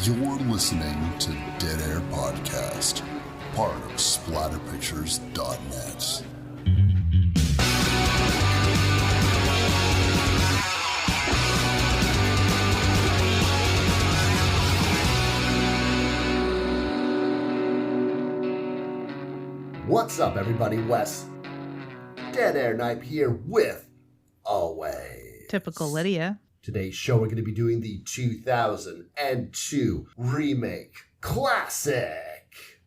You're listening to Dead Air Podcast, part of SplatterPictures.net. What's up, everybody? Wes, Dead Air Knipe here with Always. Typical Lydia. Today's show, we're going to be doing the 2002 remake classic,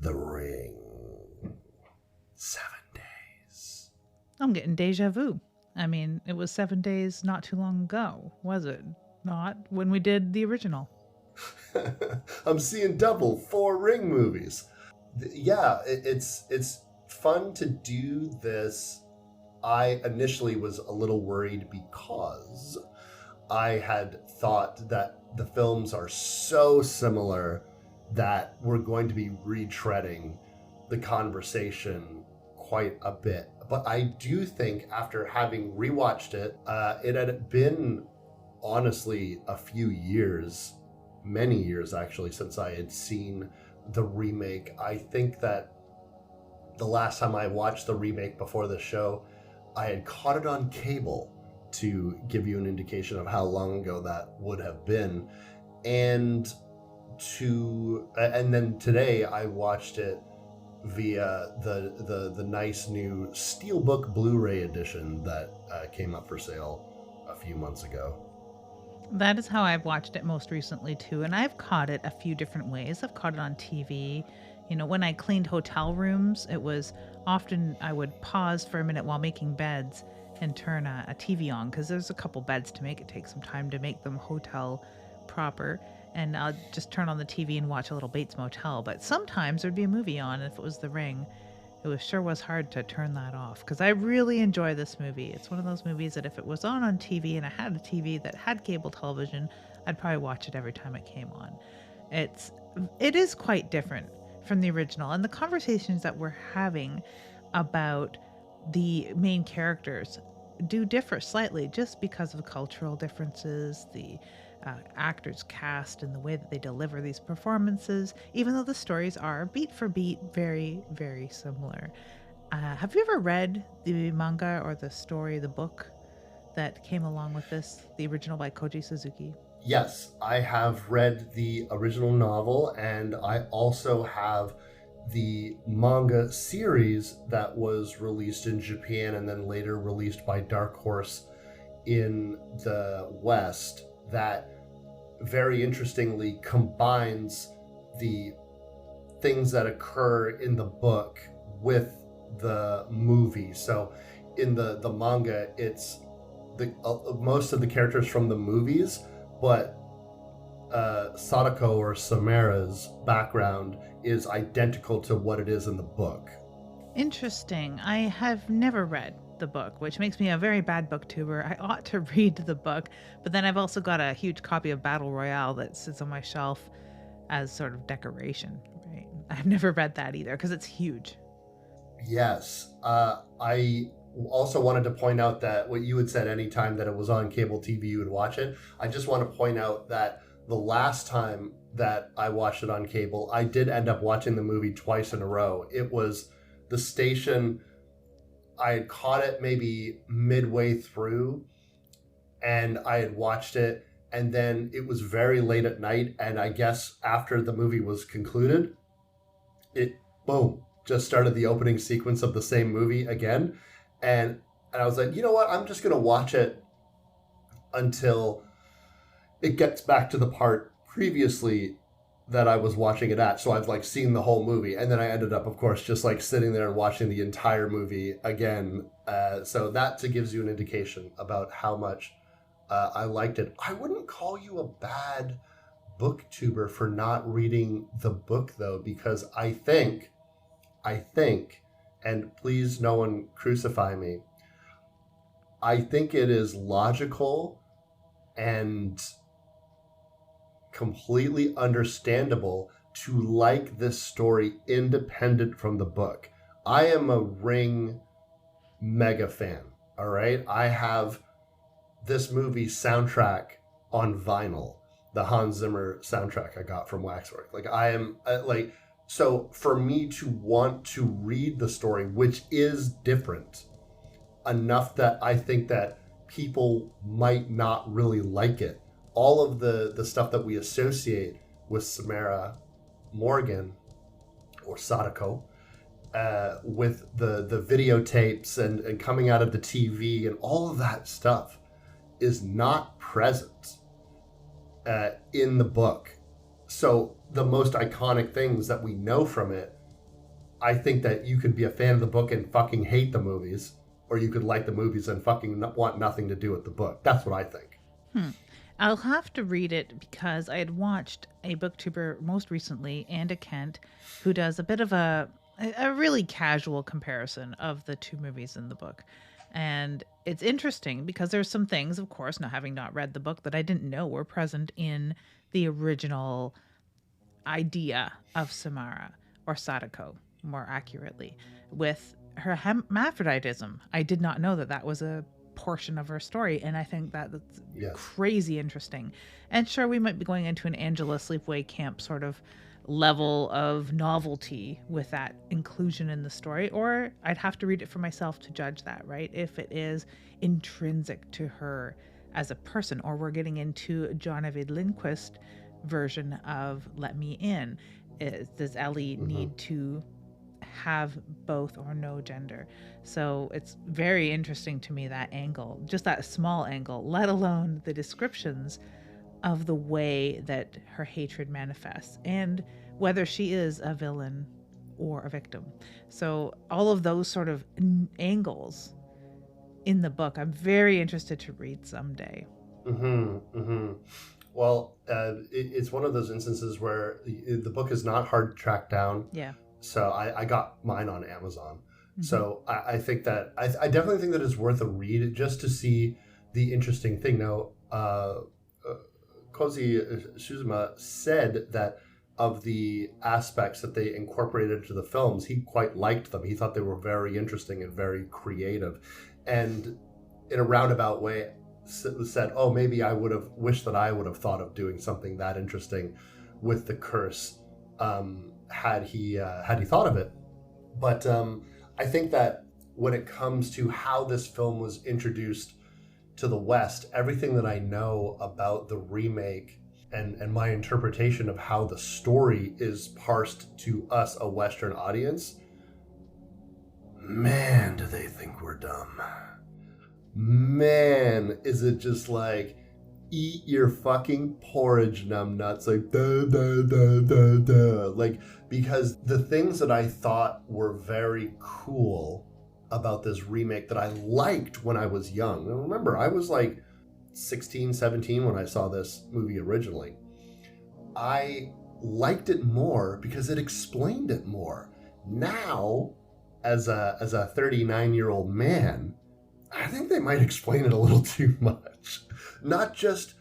The Ring. 7 days. I'm getting deja vu. I mean, it was 7 days not too long ago, was it not? When we did the original. I'm seeing double 4 Ring movies. Yeah, it's fun to do this. I initially was a little worried because I had thought that the films are so similar that we're going to be retreading the conversation quite a bit. But I do think after having rewatched it, it had been honestly a few years, many years actually, since I had seen the remake. I think that the last time I watched the remake before the show, I had caught it on cable, to give you an indication of how long ago that would have been. And then today I watched it via the nice new Steelbook Blu-ray edition that came up for sale a few months ago. That is how I've watched it most recently too, and I've caught it a few different ways. I've caught it on TV. You know, when I cleaned hotel rooms, it was often I would pause for a minute while making beds and turn a TV on, because there's a couple beds to make. It takes some time to make them hotel proper, and I'll just turn on the TV and watch a little Bates Motel. But sometimes there'd be a movie on, and if it was The Ring, it sure was hard to turn that off, because I really enjoy this movie. It's one of those movies that if it was on TV and I had a TV that had cable television, I'd probably watch it every time it came on. It is quite different from the original, and the conversations that we're having about the main characters do differ slightly just because of cultural differences, the actors cast and the way that they deliver these performances, even though the stories are beat for beat very, very similar. Have you ever read the manga or the book that came along with this, the original by Koji Suzuki? Yes, I have read the original novel, and I also have the manga series that was released in Japan and then later released by Dark Horse in the West, that very interestingly combines the things that occur in the book with the movie. So in the manga, it's most of the characters from the movies, but Sadako or Samara's background is identical to what it is in the book. Interesting. I have never read the book, which makes me a very bad booktuber. I ought to read the book, but then I've also got a huge copy of Battle Royale that sits on my shelf as sort of decoration, right? I've never read that either because it's huge. Yes. I also wanted to point out that what you had said, anytime that it was on cable TV, you would watch it. I just want to point out that the last time that I watched it on cable, I did end up watching the movie twice in a row. It was the station. I had caught it maybe midway through, and I had watched it, and then it was very late at night, and I guess after the movie was concluded, it, boom, just started the opening sequence of the same movie again. And I was like, you know what? I'm just going to watch it until it gets back to the part previously that I was watching it at. So I've seen the whole movie. And then I ended up, of course, just sitting there and watching the entire movie again. So that gives you an indication about how much I liked it. I wouldn't call you a bad booktuber for not reading the book, though, because I think, and please no one crucify me, I think it is logical and completely understandable to like this story independent from the book. I am a Ring mega fan, all right? I have this movie's soundtrack on vinyl. the Hans Zimmer soundtrack I got from Waxwork. Like I am like, so for me to want to read the story, which is different enough that I think that people might not really like it. All of the stuff that we associate with Samara Morgan or Sadako, with the videotapes and coming out of the TV and all of that stuff is not present in the book. So the most iconic things that we know from it, I think that you could be a fan of the book and fucking hate the movies, or you could like the movies and fucking want nothing to do with the book. That's what I think. I'll have to read it because I had watched a booktuber most recently, Anda Kent, who does a bit of a really casual comparison of the two movies in the book. And it's interesting because there's some things, of course, not having not read the book, that I didn't know were present in the original idea of Samara, or Sadako, more accurately, with her hermaphroditism. I did not know that that was a portion of her story, and I think that that's crazy interesting. And sure, we might be going into an Angela Sleepaway Camp sort of level of novelty with that inclusion in the story, or I'd have to read it for myself to judge that, right? If it is intrinsic to her as a person, or we're getting into John David Lindquist version of Let Me In. Does Ellie need to have both or no gender? So it's very interesting to me, that angle, just that small angle, let alone the descriptions of the way that her hatred manifests and whether she is a villain or a victim. So all of those sort of angles in the book, I'm very interested to read someday. Well, it's one of those instances where the book is not hard to track down. Yeah. So I got mine on Amazon. So I think that I definitely think that it's worth a read just to see the interesting thing. Now, Kozi Shuzuma said that of the aspects that they incorporated into the films, he quite liked them. He thought they were very interesting and very creative. And in a roundabout way, said, oh, maybe I would have wished that I would have thought of doing something that interesting with the curse, had he thought of it. But I think that when it comes to how this film was introduced to the West, everything that I know about the remake and my interpretation of how the story is parsed to us, a Western audience, man, do they think we're dumb. Man, is it just like, eat your fucking porridge, numbnuts, like, da, da, da, da, da. Like, because the things that I thought were very cool about this remake that I liked when I was young. And remember, I was like 16, 17 when I saw this movie originally. I liked it more because it explained it more. Now, as a 39-year-old man, I think they might explain it a little too much. Not just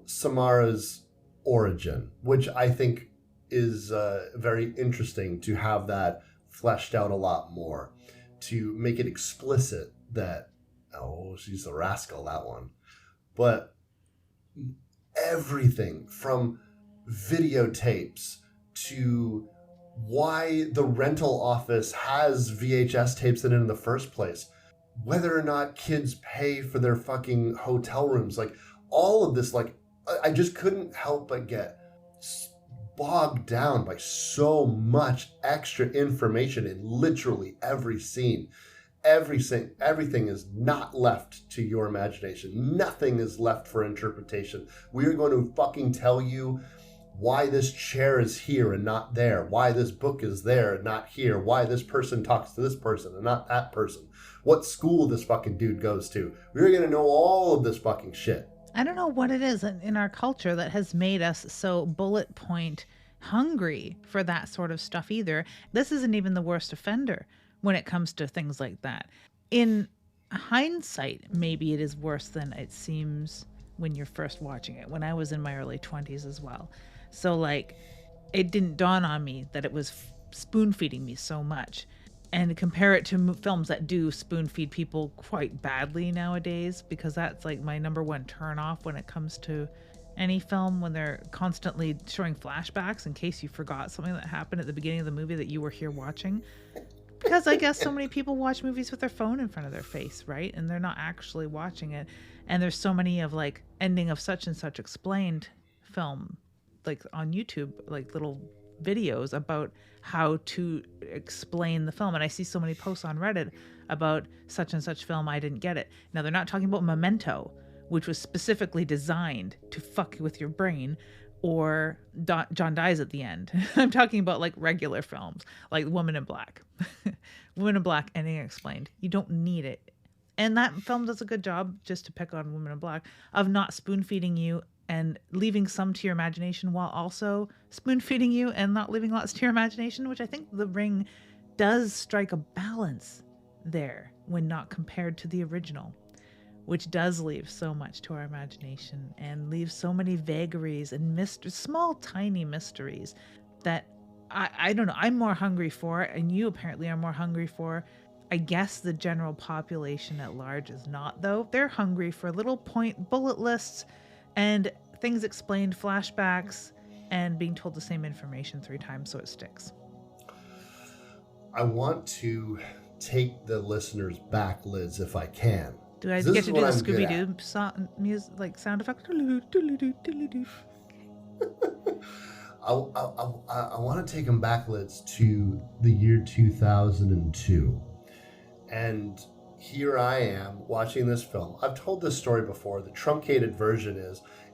Samara's origin, which I think is very interesting to have that fleshed out a lot more, to make it explicit that, oh, she's a rascal, that one. But everything from videotapes to why the rental office has VHS tapes in it in the first place, whether or not kids pay for their fucking hotel rooms, like all of this, like I just couldn't help but get bogged down by so much extra information in literally every scene. Everything is not left to your imagination. Nothing is left for interpretation. We are going to fucking tell you why this chair is here and not there, why this book is there and not here, why this person talks to this person and not that person, what school this fucking dude goes to. We're going to know all of this fucking shit. I don't know what it is in our culture that has made us so bullet point hungry for that sort of stuff either. This isn't even the worst offender when it comes to things like that. In hindsight, maybe it is worse than it seems when you're first watching it, when I was in my early 20s as well. So like, it didn't dawn on me that it was spoon feeding me so much. And compare it to films that do spoon feed people quite badly nowadays, because that's like my number one turn off when it comes to any film when they're constantly showing flashbacks in case you forgot something that happened at the beginning of the movie that you were here watching. Because I guess so many people watch movies with their phone in front of their face, right? And they're not actually watching it. And there's so many of like ending of such and such explained film, like on YouTube, like little videos about how to explain the film. And I see so many posts on Reddit about such and such film, I didn't get it. Now, they're not talking about Memento, which was specifically designed to fuck with your brain, or John dies at the end. I'm talking about like regular films, like Woman in Black. Woman in Black, ending explained. You don't need it. And that film does a good job, just to pick on Woman in Black, of not spoon feeding you and leaving some to your imagination while also spoon feeding you and not leaving lots to your imagination, which I think The Ring does strike a balance there when not compared to the original, which does leave so much to our imagination and leaves so many vagaries and small, tiny mysteries that I don't know, I'm more hungry for, and you apparently are more hungry for. I guess the general population at large is not, though. They're hungry for little point bullet lists and things explained, flashbacks, and being told the same information 3 times so it sticks. I want to take the listeners back, Liz, if I can. Do I get to do the Scooby-Doo music, like sound effect? I want to take them back, Liz, to the year 2002. And here I am watching this film. I've told this story before. The truncated version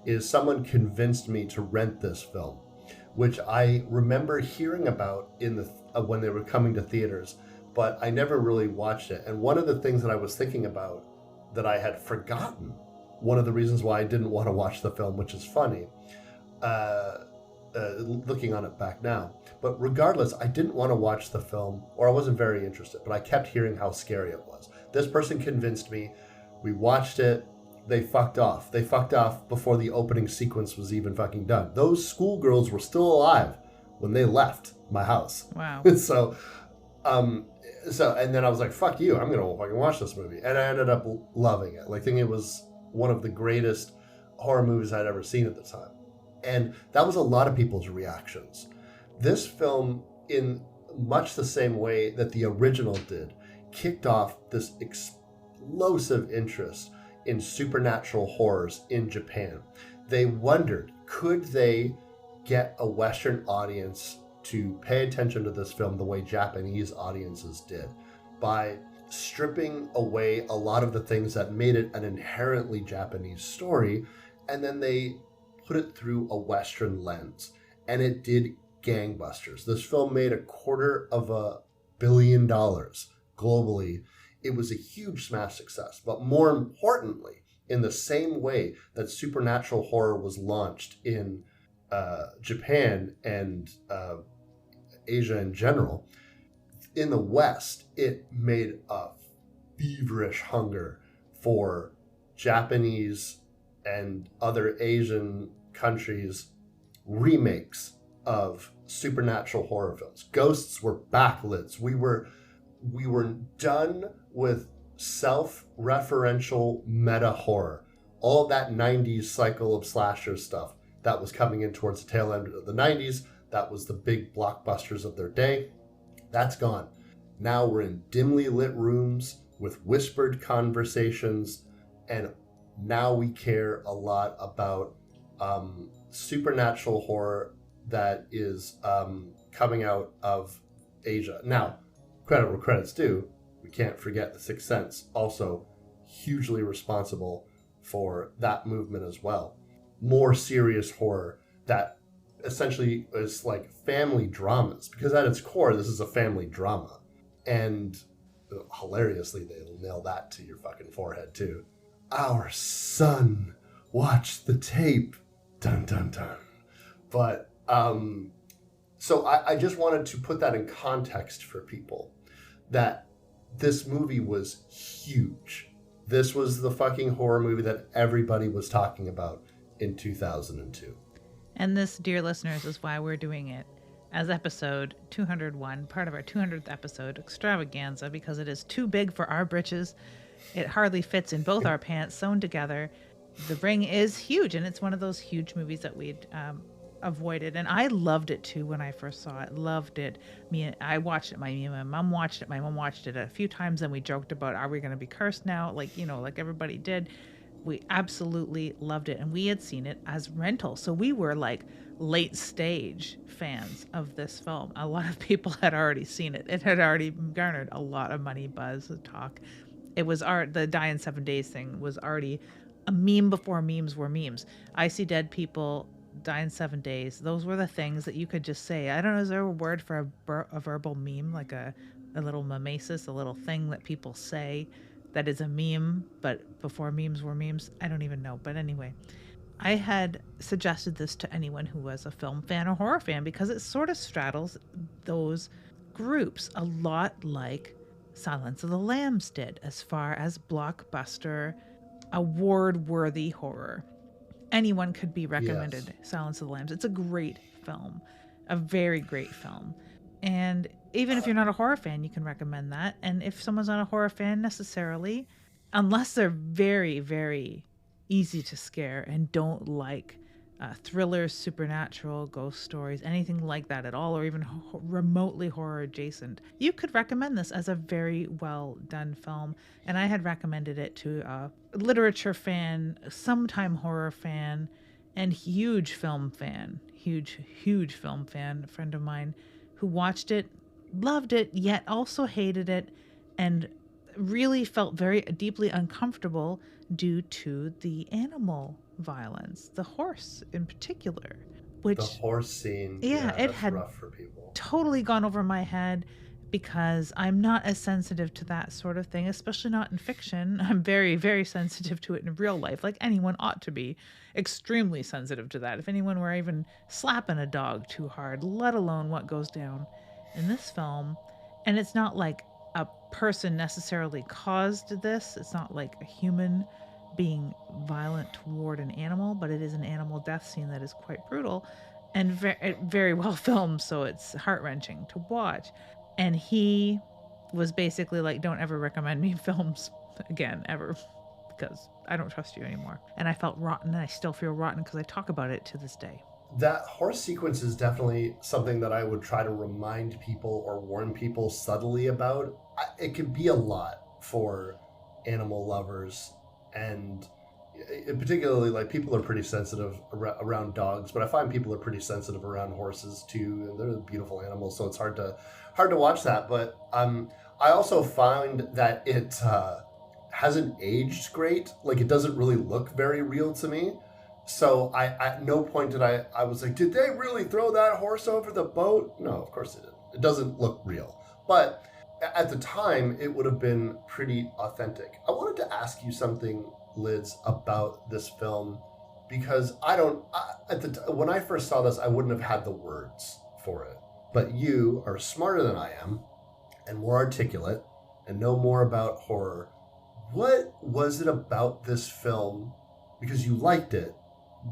is someone convinced me to rent this film, which I remember hearing about in the when they were coming to theaters, but I never really watched it. And one of the things that I was thinking about that I had forgotten, one of the reasons why I didn't want to watch the film, which is funny, looking on it back now. But regardless, I didn't want to watch the film, or I wasn't very interested, but I kept hearing how scary it was. This person convinced me. We watched it. They fucked off. They fucked off before the opening sequence was even fucking done. Those schoolgirls were still alive when they left my house. Wow. So, and then I was like, fuck you, I'm going to fucking watch this movie. And I ended up loving it. Like, thinking it was one of the greatest horror movies I'd ever seen at the time. And that was a lot of people's reactions. This film, in much the same way that the original did, kicked off this explosive interest in supernatural horrors in Japan. They wondered, could they get a Western audience to pay attention to this film the way Japanese audiences did, by stripping away a lot of the things that made it an inherently Japanese story, and then they put it through a Western lens. And it did gangbusters. This film made $250 million globally. It was a huge smash success. But more importantly, in the same way that supernatural horror was launched in Japan and Asia in general, in the West, it made a feverish hunger for Japanese and other Asian countries' remakes of supernatural horror films. Ghosts were backlids. We were done with self-referential meta horror. All that 90s cycle of slasher stuff that was coming in towards the tail end of the 90s, that was the big blockbusters of their day. That's gone. Now we're in dimly lit rooms with whispered conversations, and now we care a lot about supernatural horror that is coming out of Asia. Now, credit where credit's due, we can't forget The Sixth Sense, also hugely responsible for that movement as well. More serious horror that essentially is like family dramas, because at its core, this is a family drama. And hilariously, they'll nail that to your fucking forehead too. Our son watched the tape. Dun, dun, dun. But, so I just wanted to put that in context for people, that this movie was huge. This was the fucking horror movie that everybody was talking about in 2002. And this, dear listeners, is why we're doing it as episode 201, part of our 200th episode extravaganza, because it is too big for our britches. It hardly fits in both our pants sewn together. The Ring is huge, and it's one of those huge movies that we'd avoided. And I loved it too when I first saw it. Loved it. I watched it. Me and my mom watched it. My mom watched it a few times, and we joked about, are we going to be cursed now? Like, like everybody did. We absolutely loved it, and we had seen it as rental, so we were like late stage fans of this film. A lot of people had already seen it. It had already garnered a lot of money, buzz, talk. It was the Die in 7 days thing was already a meme before memes were memes. I see dead people, die in 7 days. Those were the things that you could just say. I don't know, is there a word for a verbal meme, like a little mimesis, a little thing that people say that is a meme, but before memes were memes? I don't even know. But anyway, I had suggested this to anyone who was a film fan or horror fan because it sort of straddles those groups a lot, like Silence of the Lambs did, as far as blockbuster, award worthy horror. Anyone could be recommended Yes. Silence of the Lambs. It's a great film, a very great film. And even if you're not a horror fan, you can recommend that. And if someone's not a horror fan necessarily, unless they're very, very easy to scare and don't like thrillers, supernatural, ghost stories, anything like that at all, or even remotely horror adjacent, you could recommend this as a very well done film. And I had recommended it to a literature fan, sometime horror fan, and huge film fan, huge film fan, a friend of mine who watched it, loved it, yet also hated it, and really felt very deeply uncomfortable due to the animal violence, the horse in particular, The which, horse scene, yeah, yeah, it that's had rough for people. totally gone over my head because I'm not as sensitive to that sort of thing, especially not in fiction. I'm very, very sensitive to it in real life, like anyone ought to be extremely sensitive to that. If anyone were even slapping a dog too hard, let alone what goes down in this film. And it's not like a person necessarily caused this, it's not like a human being violent toward an animal, but it is an animal death scene that is quite brutal and very well filmed, so it's heart-wrenching to watch. And he was basically like, don't ever recommend me films again, ever, because I don't trust you anymore. And I felt rotten, and I still feel rotten because I talk about it to this day. That horse sequence is definitely something that I would try to remind people or warn people subtly about. It can be a lot for animal lovers, and particularly, like, people are pretty sensitive around dogs, but I find people are pretty sensitive around horses too, and they're beautiful animals, so it's hard to watch that. But I also find that it hasn't aged great. Like, it doesn't really look very real to me. So I at no point did I was like, did they really throw that horse over the boat? No, of course they didn't. It doesn't look real. But at the time, it would have been pretty authentic. I wanted to ask you something, Liz, about this film, because when I first saw this, I wouldn't have had the words for it. But you are smarter than I am, and more articulate, and know more about horror. What was it about this film? Because you liked it.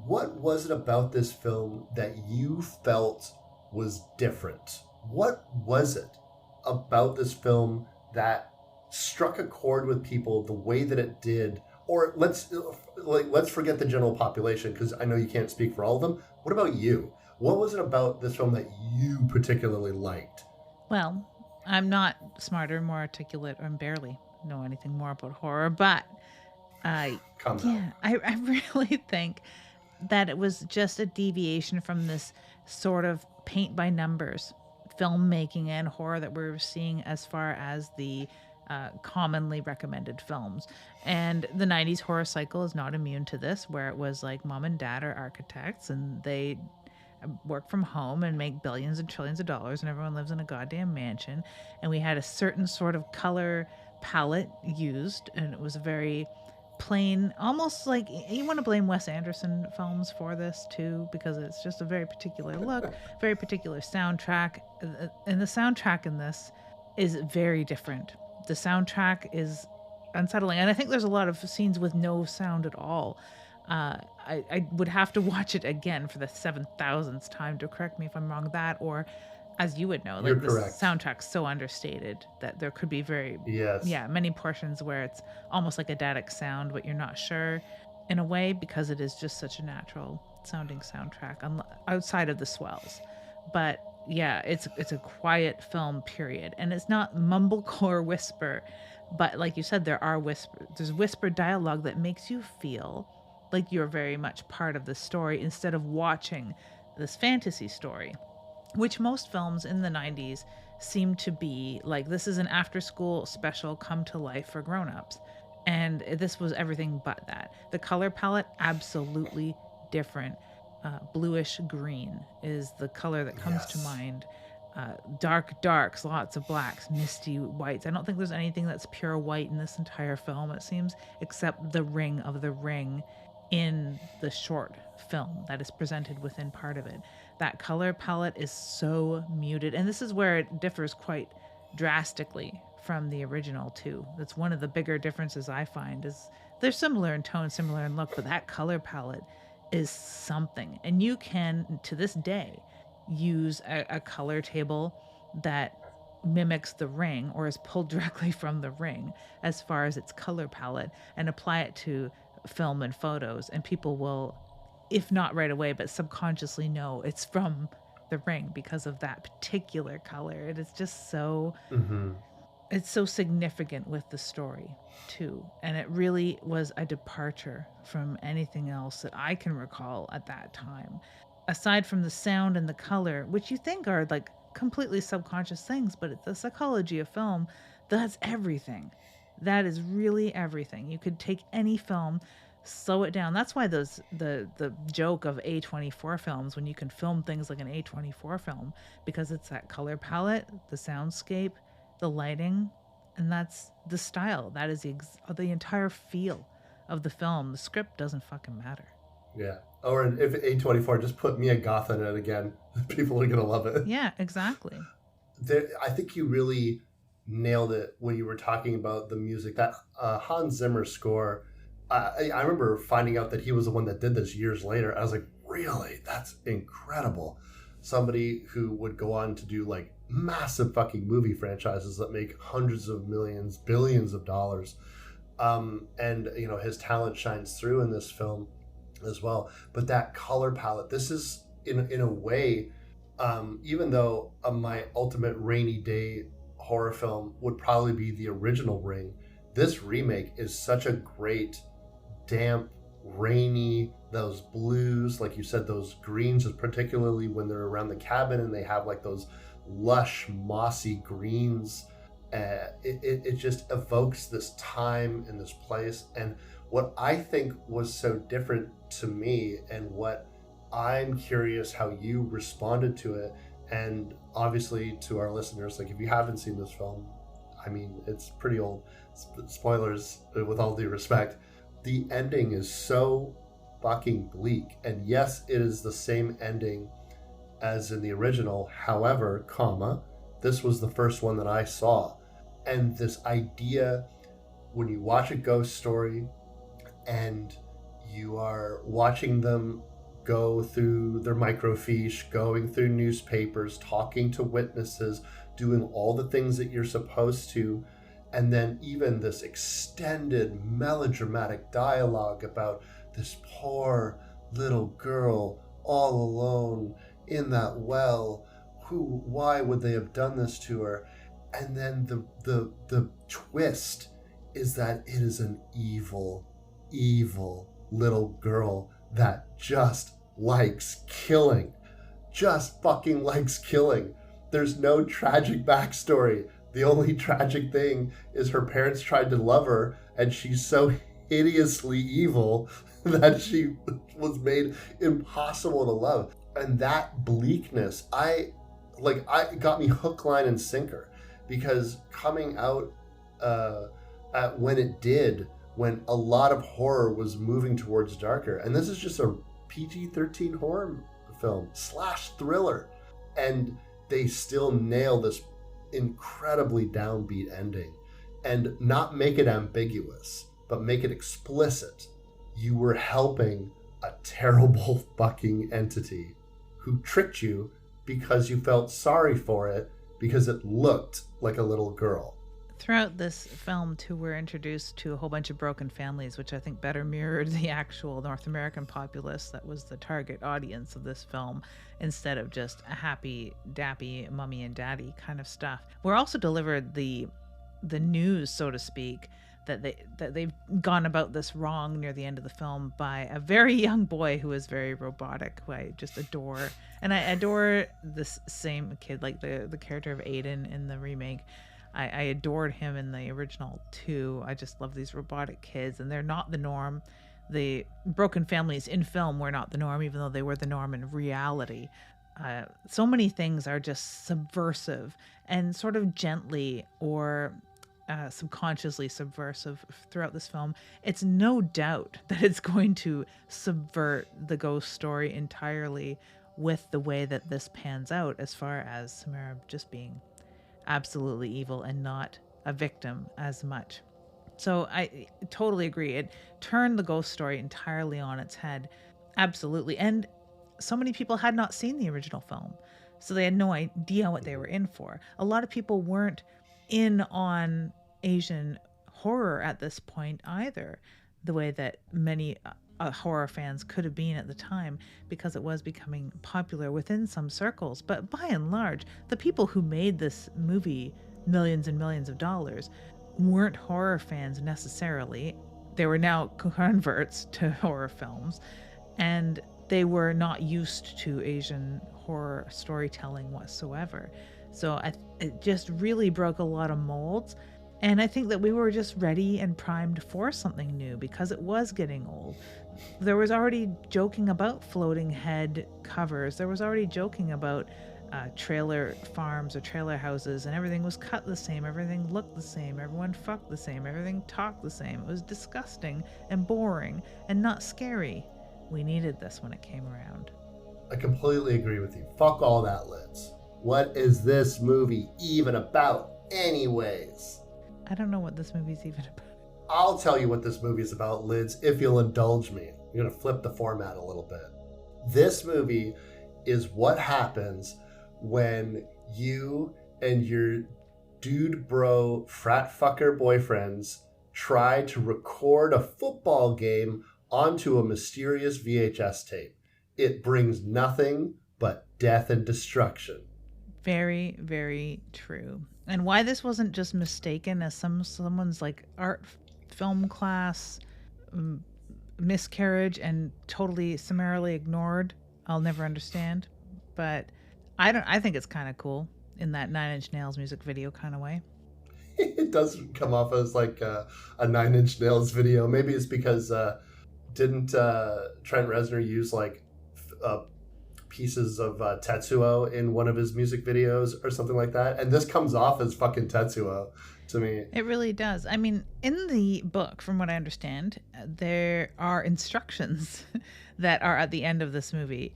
What was it about this film that you felt was different? What was it about this film that struck a chord with people the way that it did? Or let's forget the general population, because I know you can't speak for all of them. What about you? What was it about this film that you particularly liked? Well, I'm not smarter, more articulate, or barely know anything more about horror, but Calm down. yeah, I really think that it was just a deviation from this sort of paint by numbers filmmaking and horror that we're seeing as far as the commonly recommended films. And the 90s horror cycle is not immune to this, where it was like mom and dad are architects and they work from home and make billions and trillions of dollars, and everyone lives in a goddamn mansion. And we had a certain sort of color palette used, and it was very plain, almost like you want to blame Wes Anderson films for this too, because it's just a very particular look, very particular soundtrack. And the soundtrack in this is very different. The soundtrack is unsettling, and I think there's a lot of scenes with no sound at all. I would have to watch it again for the 7,000th time to correct me if I'm wrong. That, or as you would know, You're like the correct. soundtrack's so understated that there could be Yes. many portions where it's almost like a static sound, but you're not sure. in a way because it is just such a natural sounding soundtrack outside of the swells. But yeah, it's a quiet film, period, and it's not mumblecore whisper, but like you said, there's whispered dialogue that makes you feel like you're very much part of the story instead of watching this fantasy story, which most films in the 90s seem to be like. This is an after school special come to life for grown-ups, and this was everything but that. The color palette, absolutely different. Bluish green is the color that comes to mind. Dark darks, lots of blacks, misty whites. I don't think there's anything that's pure white in this entire film, it seems, except the ring of the ring in the short film that is presented within part of it. That color palette is so muted, and this is where it differs quite drastically from the original too. That's one of the bigger differences I find. Is they're similar in tone, similar in look, but that color palette is something. And you can, to this day, use a color table that mimics the ring or is pulled directly from the ring as far as its color palette and apply it to film and photos, and people will, if not right away, but subconsciously know it's from the ring because of that particular color. It is just so it's so significant with the story too, and it really was a departure from anything else that I can recall at that time, aside from the sound and the color, which you think are like completely subconscious things, but it's the psychology of film. That's everything. That is really everything. You could take any film, slow it down. That's why the joke of A24 films, when you can film things like an A24 film, because it's that color palette, the soundscape, the lighting, and that's the style. That is the entire feel of the film. The script doesn't fucking matter. Yeah. Or if A24, just put Mia Goth in it again. People are going to love it. Yeah, exactly. I think you really nailed it when you were talking about the music. That Hans Zimmer score, I remember finding out that he was the one that did this years later. I was like, really? That's incredible. Somebody who would go on to do like massive fucking movie franchises that make hundreds of millions, billions of dollars. And, you know, his talent shines through in this film as well. But that color palette, this is in a way, even though my ultimate rainy day horror film would probably be the original Ring, this remake is such a great damp, rainy, those blues, like you said, those greens, particularly when they're around the cabin and they have like those lush, mossy greens. It just evokes this time and this place. And what I think was so different to me, and what I'm curious how you responded to it, and obviously to our listeners, like if you haven't seen this film, I mean, it's pretty old. Spoilers, with all due respect. The ending is so fucking bleak. And yes, it is the same ending as in the original. However, this was the first one that I saw. And this idea, when you watch a ghost story and you are watching them go through their microfiche, going through newspapers, talking to witnesses, doing all the things that you're supposed to, and then even this extended melodramatic dialogue about this poor little girl all alone in that well. Why would they have done this to her? And then the twist is that it is an evil little girl that just likes killing. Just fucking likes killing. There's no tragic backstory. The only tragic thing is her parents tried to love her, and she's so hideously evil that she was made impossible to love. And that bleakness, I got me hook, line, and sinker, because coming out at when it did, when a lot of horror was moving towards darker, and this is just a PG-13 horror film / thriller, and they still nail this incredibly downbeat ending and not make it ambiguous, but make it explicit. You were helping a terrible fucking entity who tricked you because you felt sorry for it because it looked like a little girl. Throughout this film, too, we're introduced to a whole bunch of broken families, which I think better mirrored the actual North American populace that was the target audience of this film, instead of just a happy, dappy mummy and daddy kind of stuff. We're also delivered the news, so to speak, that they've gone about this wrong near the end of the film by a very young boy who is very robotic, who I just adore. And I adore this same kid, like the character of Aiden in the remake. I adored him in the original too. I just love these robotic kids, and they're not the norm. The broken families in film were not the norm, even though they were the norm in reality. So many things are just subversive and sort of gently or subconsciously subversive throughout this film. It's no doubt that it's going to subvert the ghost story entirely with the way that this pans out, as far as Samara just being absolutely evil and not a victim as much. So I totally agree. It turned the ghost story entirely on its head. Absolutely. And so many people had not seen the original film, so they had no idea what they were in for. A lot of people weren't in on Asian horror at this point either, the way that many horror fans could have been at the time, because it was becoming popular within some circles. But by and large, the people who made this movie millions and millions of dollars weren't horror fans necessarily. They were now converts to horror films, and they were not used to Asian horror storytelling whatsoever. So it just really broke a lot of molds. And I think that we were just ready and primed for something new because it was getting old. There was already joking about floating head covers. There was already joking about trailer farms or trailer houses, and everything was cut the same. Everything looked the same. Everyone fucked the same. Everything talked the same. It was disgusting and boring and not scary. We needed this when it came around. I completely agree with you. Fuck all that, Liz. What is this movie even about anyways? I don't know what this movie's even about. I'll tell you what this movie is about, Lids, if you'll indulge me. I'm going to flip the format a little bit. This movie is what happens when you and your dude bro frat fucker boyfriends try to record a football game onto a mysterious VHS tape. It brings nothing but death and destruction. Very, very true. And why this wasn't just mistaken as someone's like art film class miscarriage and totally summarily ignored, I'll never understand. But I think it's kind of cool in that Nine Inch Nails music video kind of way. It does come off as like a Nine Inch Nails video. Maybe it's because didn't Trent Reznor use like pieces of Tetsuo in one of his music videos or something like that? And this comes off as fucking Tetsuo to me. It really does. I mean, in the book, from what I understand, there are instructions that are at the end of this movie.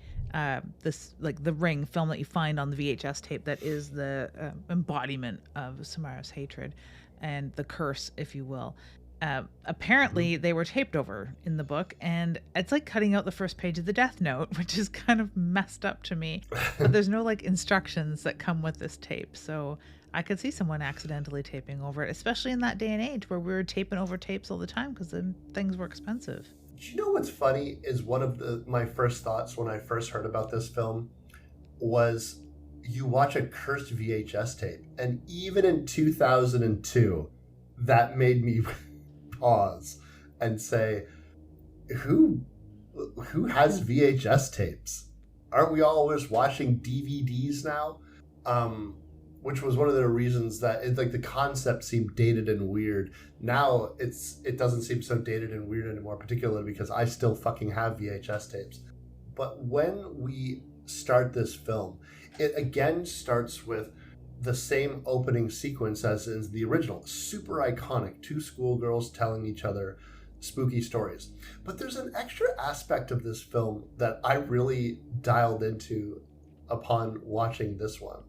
This, like the Ring film that you find on the VHS tape, that is the embodiment of Samara's hatred and the curse, if you will. Apparently they were taped over in the book, and it's like cutting out the first page of the Death Note, which is kind of messed up to me. But there's no like instructions that come with this tape, so I could see someone accidentally taping over it, especially in that day and age where we were taping over tapes all the time because then things were expensive. You know what's funny is one of my first thoughts when I first heard about this film was you watch a cursed VHS tape, and even in 2002 that made me pause and say, who has VHS tapes? Aren't we all just watching DVDs now? Which was one of the reasons that like the concept seemed dated and weird. Now it doesn't seem so dated and weird anymore, particularly because I still fucking have VHS tapes. But when we start this film, it again starts with the same opening sequence as in the original. Super iconic. Two schoolgirls telling each other spooky stories. But there's an extra aspect of this film that I really dialed into upon watching this one.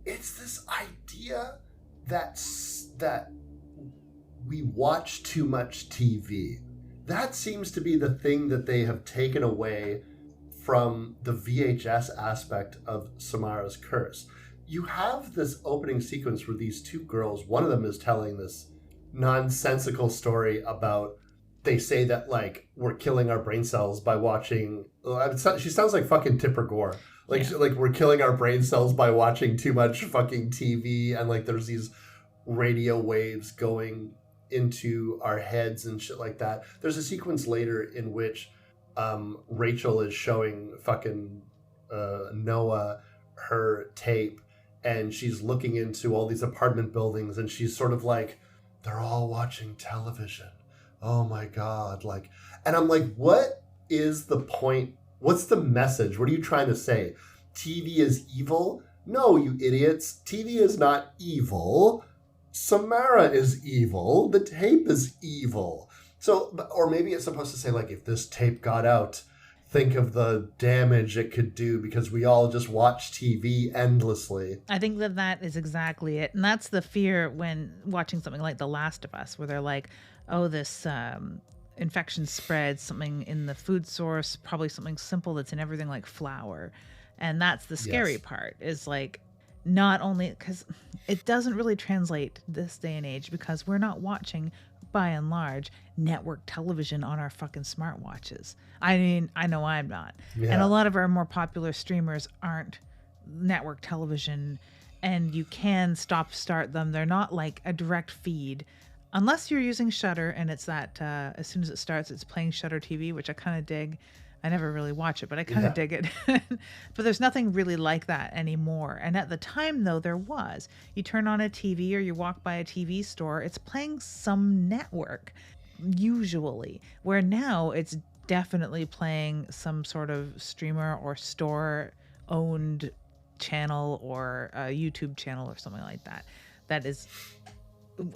It's this idea that we watch too much TV. That seems to be the thing that they have taken away from the VHS aspect of Samara's curse. you have this opening sequence where these two girls, one of them is telling this nonsensical story about, they say that like we're killing our brain cells by watching. She sounds like fucking Tipper Gore. Like Yeah. like we're killing our brain cells by watching too much fucking TV, and like there's these radio waves going into our heads and shit like that. There's a sequence later in which Rachel is showing fucking Noah her tape, and she's looking into all these apartment buildings, and she's sort of like, they're all watching television. Oh my God. Like, and I'm like, what is the point? What's the message? What are you trying to say? TV is evil? No, you idiots. TV is not evil. Samara is evil. The tape is evil. So, or maybe it's supposed to say, like, if this tape got out, think of the damage it could do, because we all just watch TV endlessly. I think that is exactly it. And that's the fear when watching something like The Last of Us, where they're like, oh, this infection spreads, something in the food source, probably something simple that's in everything like flour. And that's the scary part, is like, not only because it doesn't really translate this day and age, because we're not watching, by and large, network television on our fucking smartwatches. I mean, I know I'm not. Yeah. And a lot of our more popular streamers aren't network television, and you can start them. They're not like a direct feed, unless you're using Shudder, and it's that as soon as it starts, it's playing Shudder TV, which I kind of dig. I never really watch it, but I kind of dig it. But there's nothing really like that anymore. And at the time, though, there was. You turn on a TV or you walk by a TV store, it's playing some network, usually. Where now it's definitely playing some sort of streamer or store-owned channel, or a YouTube channel or something like that. That is,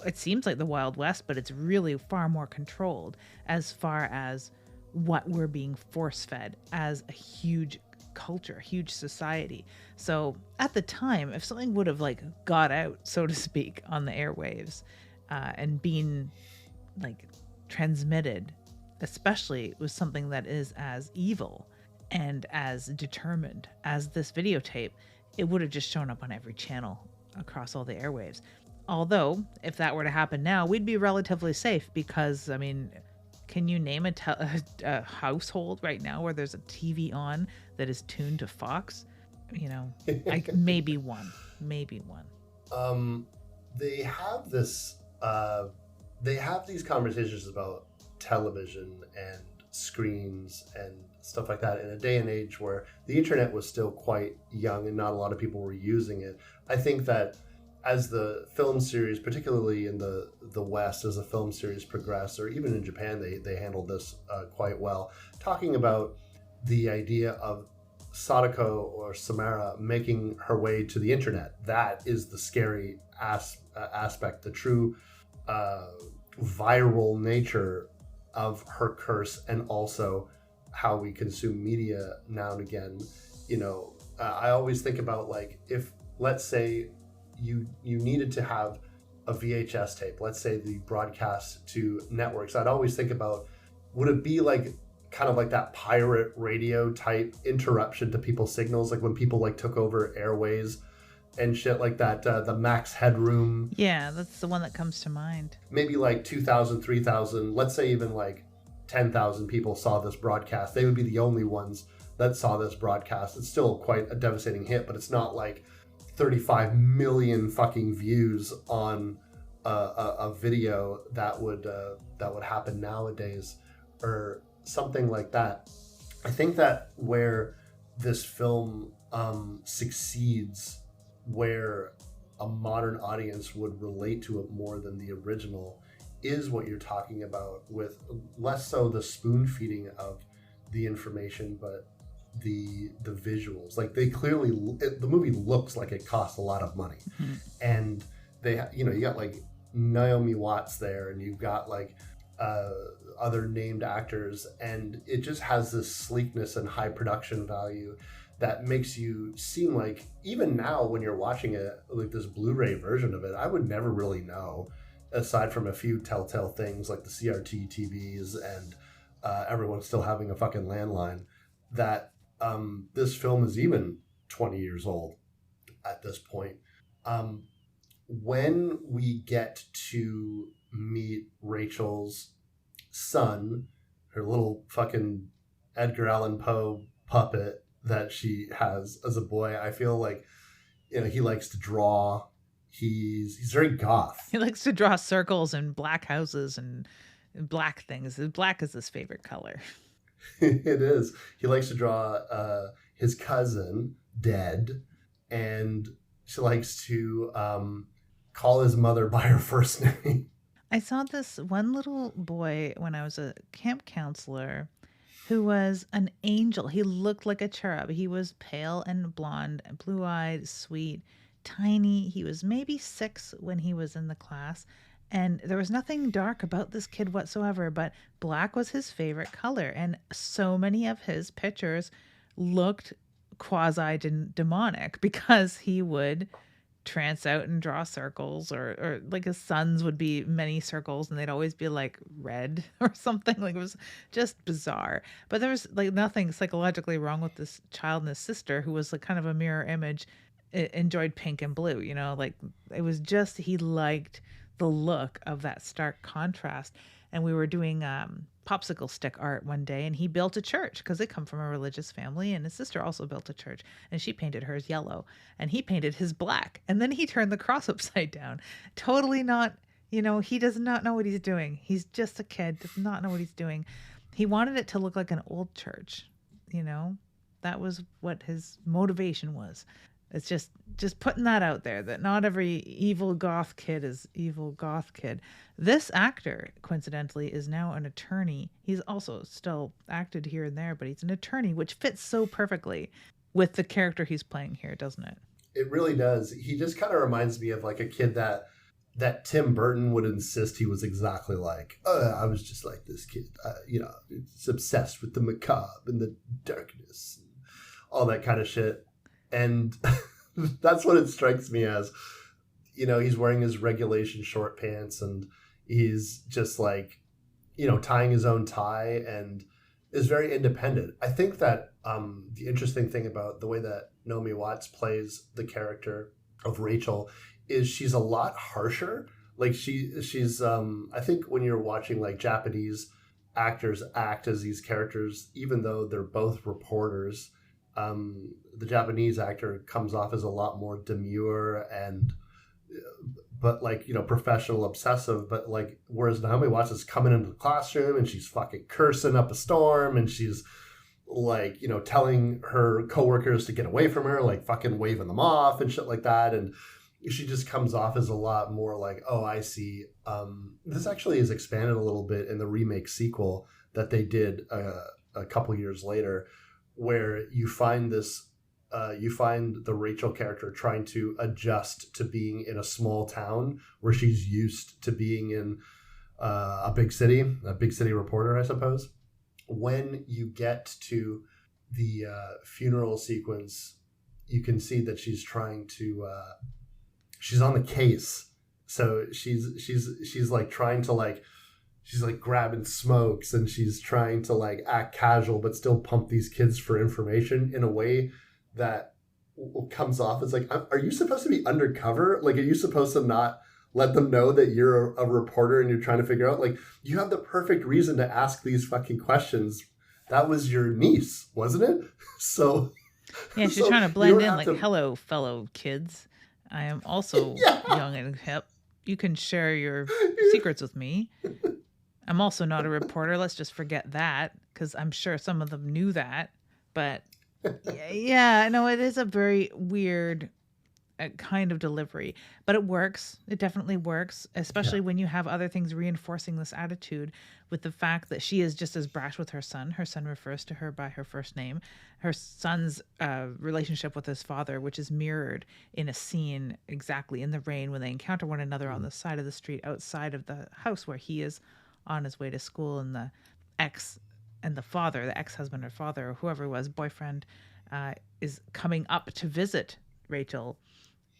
it seems like the Wild West, but it's really far more controlled as far as what we're being force-fed as a huge culture, huge society. So at the time, if something would have like got out, so to speak, on the airwaves and been like transmitted, especially with something that is as evil and as determined as this videotape, it would have just shown up on every channel across all the airwaves. Although, if that were to happen now, we'd be relatively safe, because, I mean, can you name a household right now where there's a TV on that is tuned to Fox? You know, maybe one. They have this. They have these conversations about television and screens and stuff like that in a day and age where the internet was still quite young and not a lot of people were using it. I think that as the film series, particularly in the West, as the film series progressed, or even in Japan, they handled this quite well. Talking about the idea of Sadako or Samara making her way to the internet. That is the scary aspect, the true viral nature of her curse, and also how we consume media now and again. You know, I always think about, like, if, let's say, you needed to have a VHS tape, let's say the broadcast to networks, I'd always think about, would it be like kind of like that pirate radio type interruption to people's signals, like when people like took over airways and shit like that, the Max Headroom. Yeah, that's the one that comes to mind. Maybe like 2,000, 3,000, let's say even like 10,000 people saw this broadcast. They would be the only ones that saw this broadcast. It's still quite a devastating hit, but it's not like 35 million fucking views on a video that would happen nowadays, or something like that. I think that where this film succeeds, where a modern audience would relate to it more than the original, is what you're talking about, with less so the spoon feeding of the information, but the visuals. Like, they clearly, the movie looks like it costs a lot of money. Mm-hmm. And they, you know, you got like Naomi Watts there, and you've got like other named actors, and it just has this sleekness and high production value that makes you seem like, even now when you're watching it, like this Blu-ray version of it, I would never really know, aside from a few telltale things like the CRT TVs and everyone still having a fucking landline, that this film is even 20 years old. at this point. Um, when we get to meet Rachel's son, her little fucking Edgar Allan Poe puppet that she has as a boy, I feel like, he likes to draw. He's very goth. He likes to draw circles and black houses and black things. Black is his favorite color. It is. He likes to draw his cousin dead, and she likes to call his mother by her first name. I saw this one little boy when I was a camp counselor who was an angel. He looked like a cherub. He was pale and blonde, blue eyed, sweet, tiny. He was maybe 6 when he was in the class. And there was nothing dark about this kid whatsoever, but black was his favorite color. And so many of his pictures looked quasi demonic because he would trance out and draw circles, or like his sons would be many circles and they'd always be like red or something. Like, it was just bizarre. But there was like nothing psychologically wrong with this child and his sister, who was like kind of a mirror image, enjoyed pink and blue, like it was just, he liked the look of that stark contrast. And we were doing popsicle stick art one day, and he built a church because they come from a religious family, and his sister also built a church, and she painted hers yellow and he painted his black, and then he turned the cross upside down. Totally not, he does not know what he's doing. He's just a kid, does not know what he's doing. He wanted it to look like an old church. That was what his motivation was. It's just putting that out there, that not every evil goth kid is evil goth kid. This actor, coincidentally, is now an attorney. He's also still acted here and there, but he's an attorney, which fits so perfectly with the character he's playing here, doesn't it? It really does. He just kind of reminds me of like a kid that Tim Burton would insist he was exactly like. I was just like this kid. It's obsessed with the macabre and the darkness, and all that kind of shit. And that's what it strikes me as. He's wearing his regulation short pants, and he's just like, tying his own tie, and is very independent. I think that the interesting thing about the way that Naomi Watts plays the character of Rachel is she's a lot harsher. Like she's I think when you're watching like Japanese actors act as these characters, even though they're both reporters, the Japanese actor comes off as a lot more demure and but like professional, obsessive. But like, whereas Naomi Watts is coming into the classroom and she's fucking cursing up a storm, and she's like telling her coworkers to get away from her, like fucking waving them off and shit like that. And she just comes off as a lot more like, oh, I see. This actually is expanded a little bit in the remake sequel that they did a couple years later, where you find the Rachel character trying to adjust to being in a small town where she's used to being in a big city reporter, I suppose. When you get to the funeral sequence, you can see that she's trying to she's on the case. So she's like trying to like, she's like grabbing smokes, and she's trying to like act casual but still pump these kids for information in a way that comes off as like, are you supposed to be undercover? Like, are you supposed to not let them know that you're a reporter and you're trying to figure out, like, you have the perfect reason to ask these fucking questions. That was your niece, wasn't it? So yeah, she's trying to blend in like, to... hello, fellow kids. I am also young and hip. You can share your secrets with me. I'm also not a reporter. Let's just forget that, because I'm sure some of them knew that. But yeah, no, it is a very weird kind of delivery, but it works. It definitely works, especially when you have other things reinforcing this attitude, with the fact that she is just as brash with her son. Her son refers to her by her first name. Her son's relationship with his father, which is mirrored in a scene exactly in the rain when they encounter one another on the side of the street outside of the house where he is on his way to school, and the ex and the father, the ex-husband or father or whoever it was, boyfriend, is coming up to visit Rachel,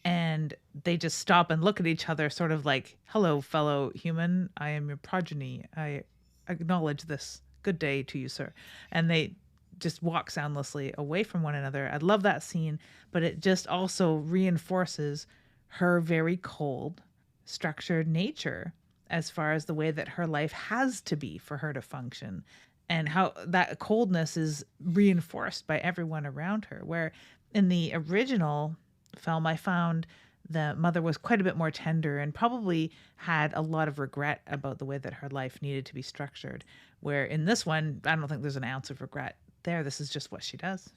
and they just stop and look at each other sort of like, hello, fellow human, I am your progeny. I acknowledge this. Good day to you, sir. And they just walk soundlessly away from one another. I love that scene, but it just also reinforces her very cold, structured nature as far as the way that her life has to be for her to function, and how that coldness is reinforced by everyone around her. Where in the original film, I found the mother was quite a bit more tender and probably had a lot of regret about the way that her life needed to be structured. Where in this one, I don't think there's an ounce of regret there. This is just what she does.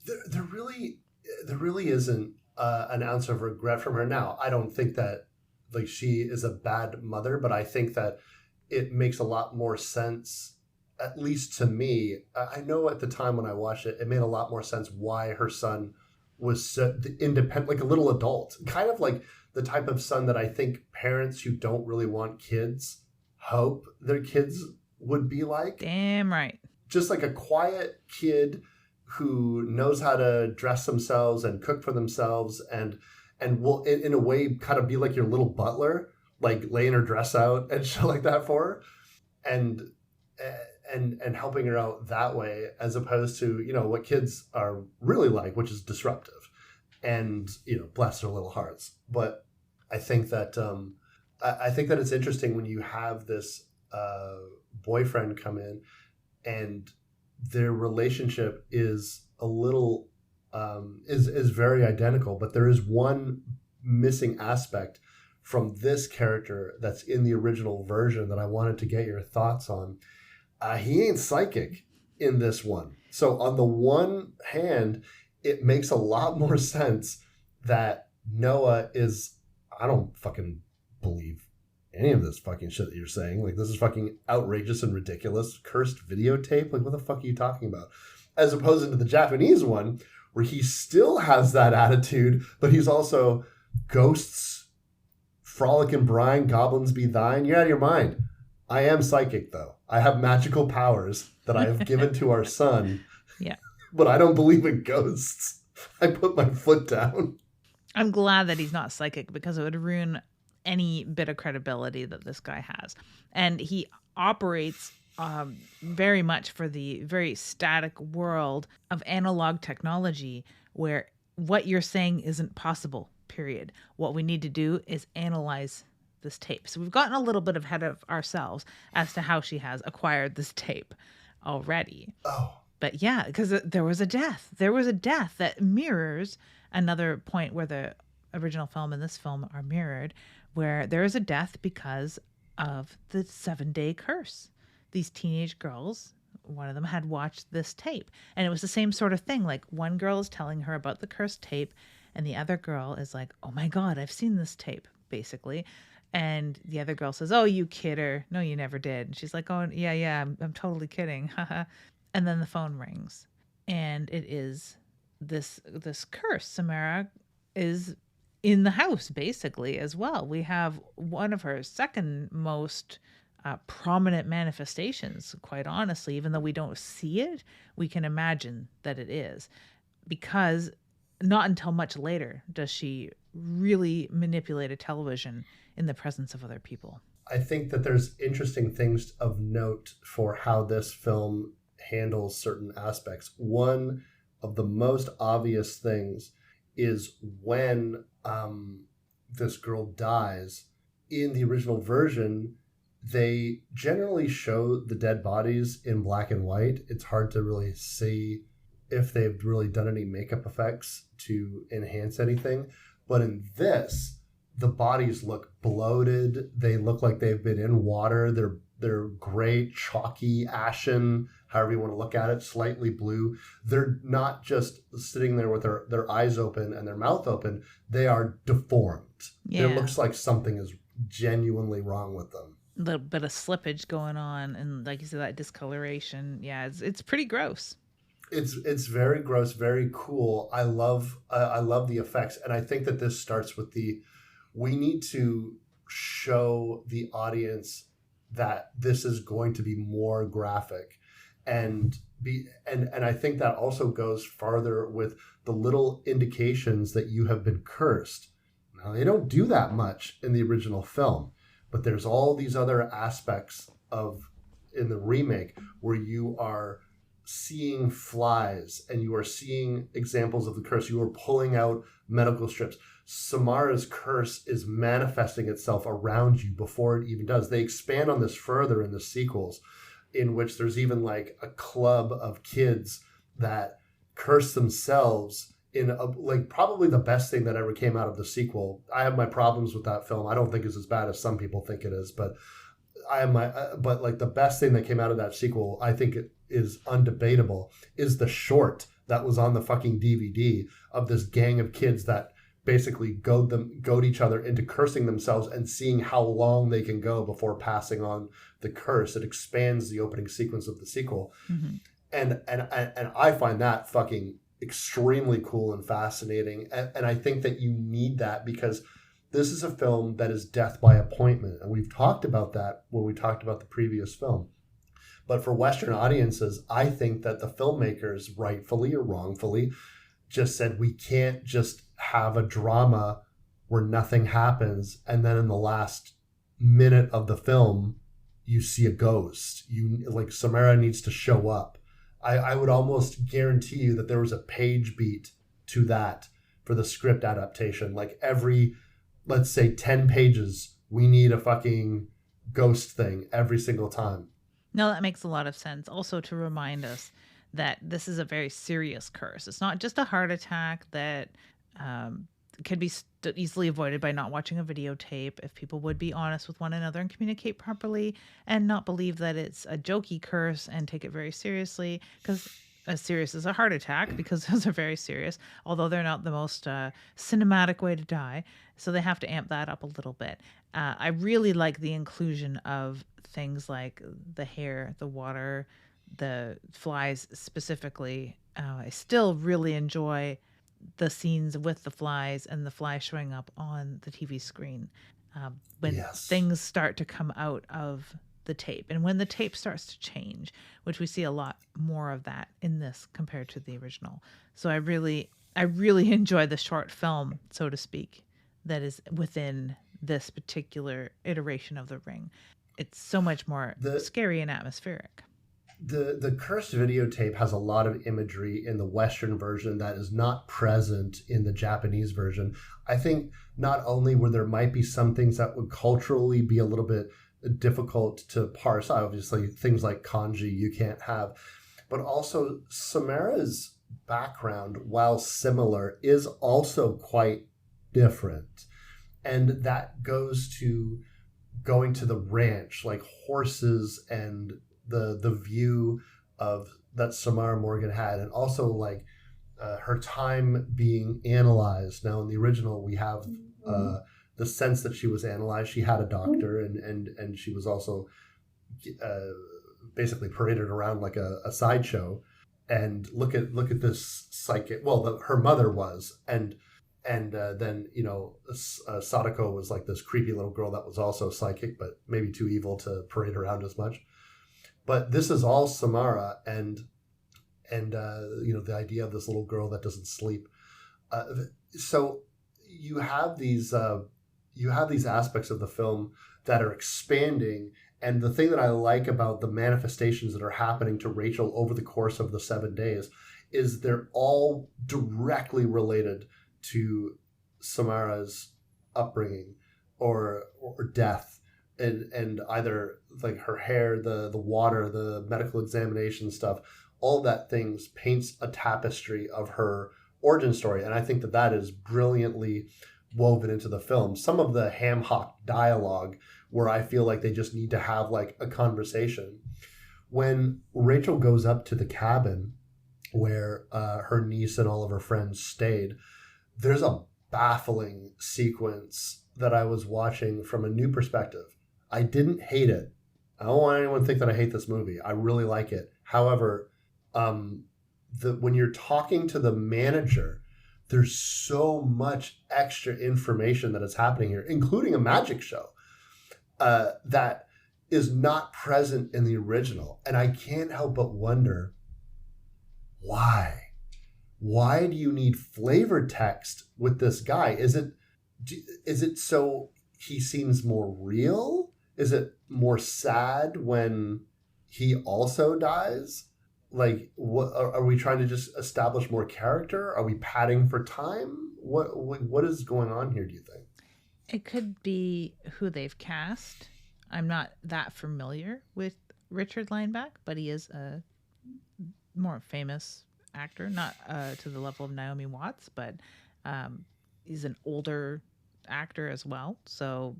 There really isn't an ounce of regret from her. Now, I don't think that like she is a bad mother, but I think that it makes a lot more sense, at least to me. I know at the time when I watched it, it made a lot more sense why her son was so independent, like a little adult, kind of like the type of son that I think parents who don't really want kids hope their kids would be like. Damn right. Just like a quiet kid who knows how to dress themselves and cook for themselves, and will in a way kind of be like your little butler, like laying her dress out and shit like that for her, and and helping her out that way, as opposed to, you know, what kids are really like, which is disruptive, and, you know, bless their little hearts. But I think that I think that it's interesting when you have this boyfriend come in, and their relationship is a little is very identical, but there is one missing aspect from this character that's in the original version that I wanted to get your thoughts on. He ain't psychic in this one. So on the one hand, it makes a lot more sense that Noah is, I don't fucking believe any of this fucking shit that you're saying. Like, this is fucking outrageous and ridiculous. Cursed videotape? Like, what the fuck are you talking about? As opposed to the Japanese one, where he still has that attitude, but he's also ghosts, frolic and brine, goblins be thine. You're out of your mind. I am psychic, though. I have magical powers that I have given to our son. Yeah. But I don't believe in ghosts. I put my foot down. I'm glad that he's not psychic, because it would ruin any bit of credibility that this guy has. And he operates very much for the very static world of analog technology, where what you're saying isn't possible, period. What we need to do is analyze this tape. So we've gotten a little bit ahead of ourselves as to how she has acquired this tape already. Oh. But yeah, because there was a death. There was a death that mirrors another point where the original film and this film are mirrored, where there is a death because of the 7-day curse. These teenage girls, one of them had watched this tape, and it was the same sort of thing. Like, one girl is telling her about the cursed tape, and the other girl is like, oh my God, I've seen this tape, basically. And the other girl says, oh, you kidder. No, you never did. And she's like, oh, yeah, I'm totally kidding. And then the phone rings, and it is this curse. Samara is in the house, basically, as well. We have one of her second most prominent manifestations, quite honestly. Even though we don't see it, we can imagine that it is, because not until much later does she really manipulate a television in the presence of other people. I think that there's interesting things of note for how this film handles certain aspects. One of the most obvious things is when this girl dies. In the original version, they generally show the dead bodies in black and white. It's hard to really see if they've really done any makeup effects to enhance anything. But in this, the bodies look bloated. They look like they've been in water. They're gray, chalky, ashen, however you want to look at it, slightly blue. They're not just sitting there with their eyes open and their mouth open. They are deformed. Yeah. It looks like something is genuinely wrong with them. A little bit of slippage going on, and like you said, that discoloration. Yeah, it's pretty gross. It's very gross, very cool. I love the effects, and I think that this starts with we need to show the audience that this is going to be more graphic, and I think that also goes farther with the little indications that you have been cursed. Now, they don't do that much in the original film, but there's all these other aspects in the remake where you are seeing flies and you are seeing examples of the curse. You are pulling out medical strips. Samara's curse is manifesting itself around you before it even does. They expand on this further in the sequels, in which there's even like a club of kids that curse themselves in like probably the best thing that ever came out of the sequel. I have my problems with that film. I don't think it's as bad as some people think it is, but I have my but like the best thing that came out of that sequel, I think it is undebatable, is the short that was on the fucking DVD of this gang of kids that basically goad each other into cursing themselves and seeing how long they can go before passing on the curse. It expands the opening sequence of the sequel. Mm-hmm. And I find that fucking extremely cool and fascinating. And I think that you need that because this is a film that is death by appointment. And we've talked about that when we talked about the previous film. But for Western audiences, I think that the filmmakers, rightfully or wrongfully, just said we can't just have a drama where nothing happens and then in the last minute of the film you see a ghost. You like Samara needs to show up. I would almost guarantee you that there was a page beat to that for the script adaptation. Like every, let's say 10 pages, we need a fucking ghost thing every single time. No, that makes a lot of sense. Also to remind us that this is a very serious curse. It's not just a heart attack that could be easily avoided by not watching a videotape if people would be honest with one another and communicate properly and not believe that it's a jokey curse and take it very seriously, because as serious as a heart attack, because those are very serious, although they're not the most cinematic way to die. So they have to amp that up a little bit. I really like the inclusion of things like the hair, the water, the flies specifically. I still really enjoy the scenes with the flies and the flies showing up on the TV screen when things start to come out of the tape and when the tape starts to change, which we see a lot more of that in this compared to the original. So I really enjoy the short film, so to speak, that is within this particular iteration of The Ring. It's so much more scary and atmospheric. The cursed videotape has a lot of imagery in the Western version that is not present in the Japanese version. I think not only where there might be some things that would culturally be a little bit difficult to parse, obviously things like kanji you can't have, but also Samara's background, while similar, is also quite different. And that goes to going to the ranch, like horses and the view of that Samara Morgan had, and also like her time being analyzed. Now in the original we have the sense that she was analyzed. She had a doctor and she was also basically paraded around like a sideshow. And look at this psychic. Well, her mother was, and then Sadako was like this creepy little girl that was also psychic, but maybe too evil to parade around as much. But this is all Samara, and the idea of this little girl that doesn't sleep. So you have these aspects of the film that are expanding, and the thing that I like about the manifestations that are happening to Rachel over the course of the 7 days is they're all directly related to Samara's upbringing or death. And either like her hair, the water, the medical examination stuff, all that things paints a tapestry of her origin story. And I think that is brilliantly woven into the film. Some of the ham-hock dialogue where I feel like they just need to have like a conversation. When Rachel goes up to the cabin where her niece and all of her friends stayed, there's a baffling sequence that I was watching from a new perspective. I didn't hate it. I don't want anyone to think that I hate this movie. I really like it. However, when you're talking to the manager, there's so much extra information that is happening here, including a magic show that is not present in the original. And I can't help but wonder, why? Why do you need flavor text with this guy? Is it so he seems more real? Is it more sad when he also dies? like, what are we trying to just establish more character? Are we padding for time? What is going on here, do you think? It could be who they've cast. I'm not that familiar with Richard Lineback, but he is a more famous actor, not to the level of Naomi Watts, but um, he's an older actor as well. So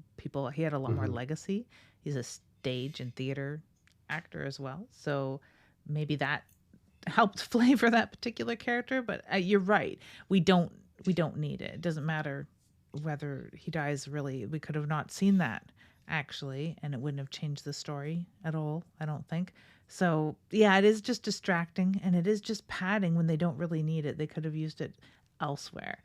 he had a lot more Hmm. legacy. He's a stage and theater actor as well. So maybe that helped flavor that particular character. But you're right. We don't we don't need it. It doesn't matter whether he dies. Really, we could have not seen that actually, and it wouldn't have changed the story at all. I don't think. So yeah, it is just distracting, and it is just padding when they don't really need it. They could have used it elsewhere,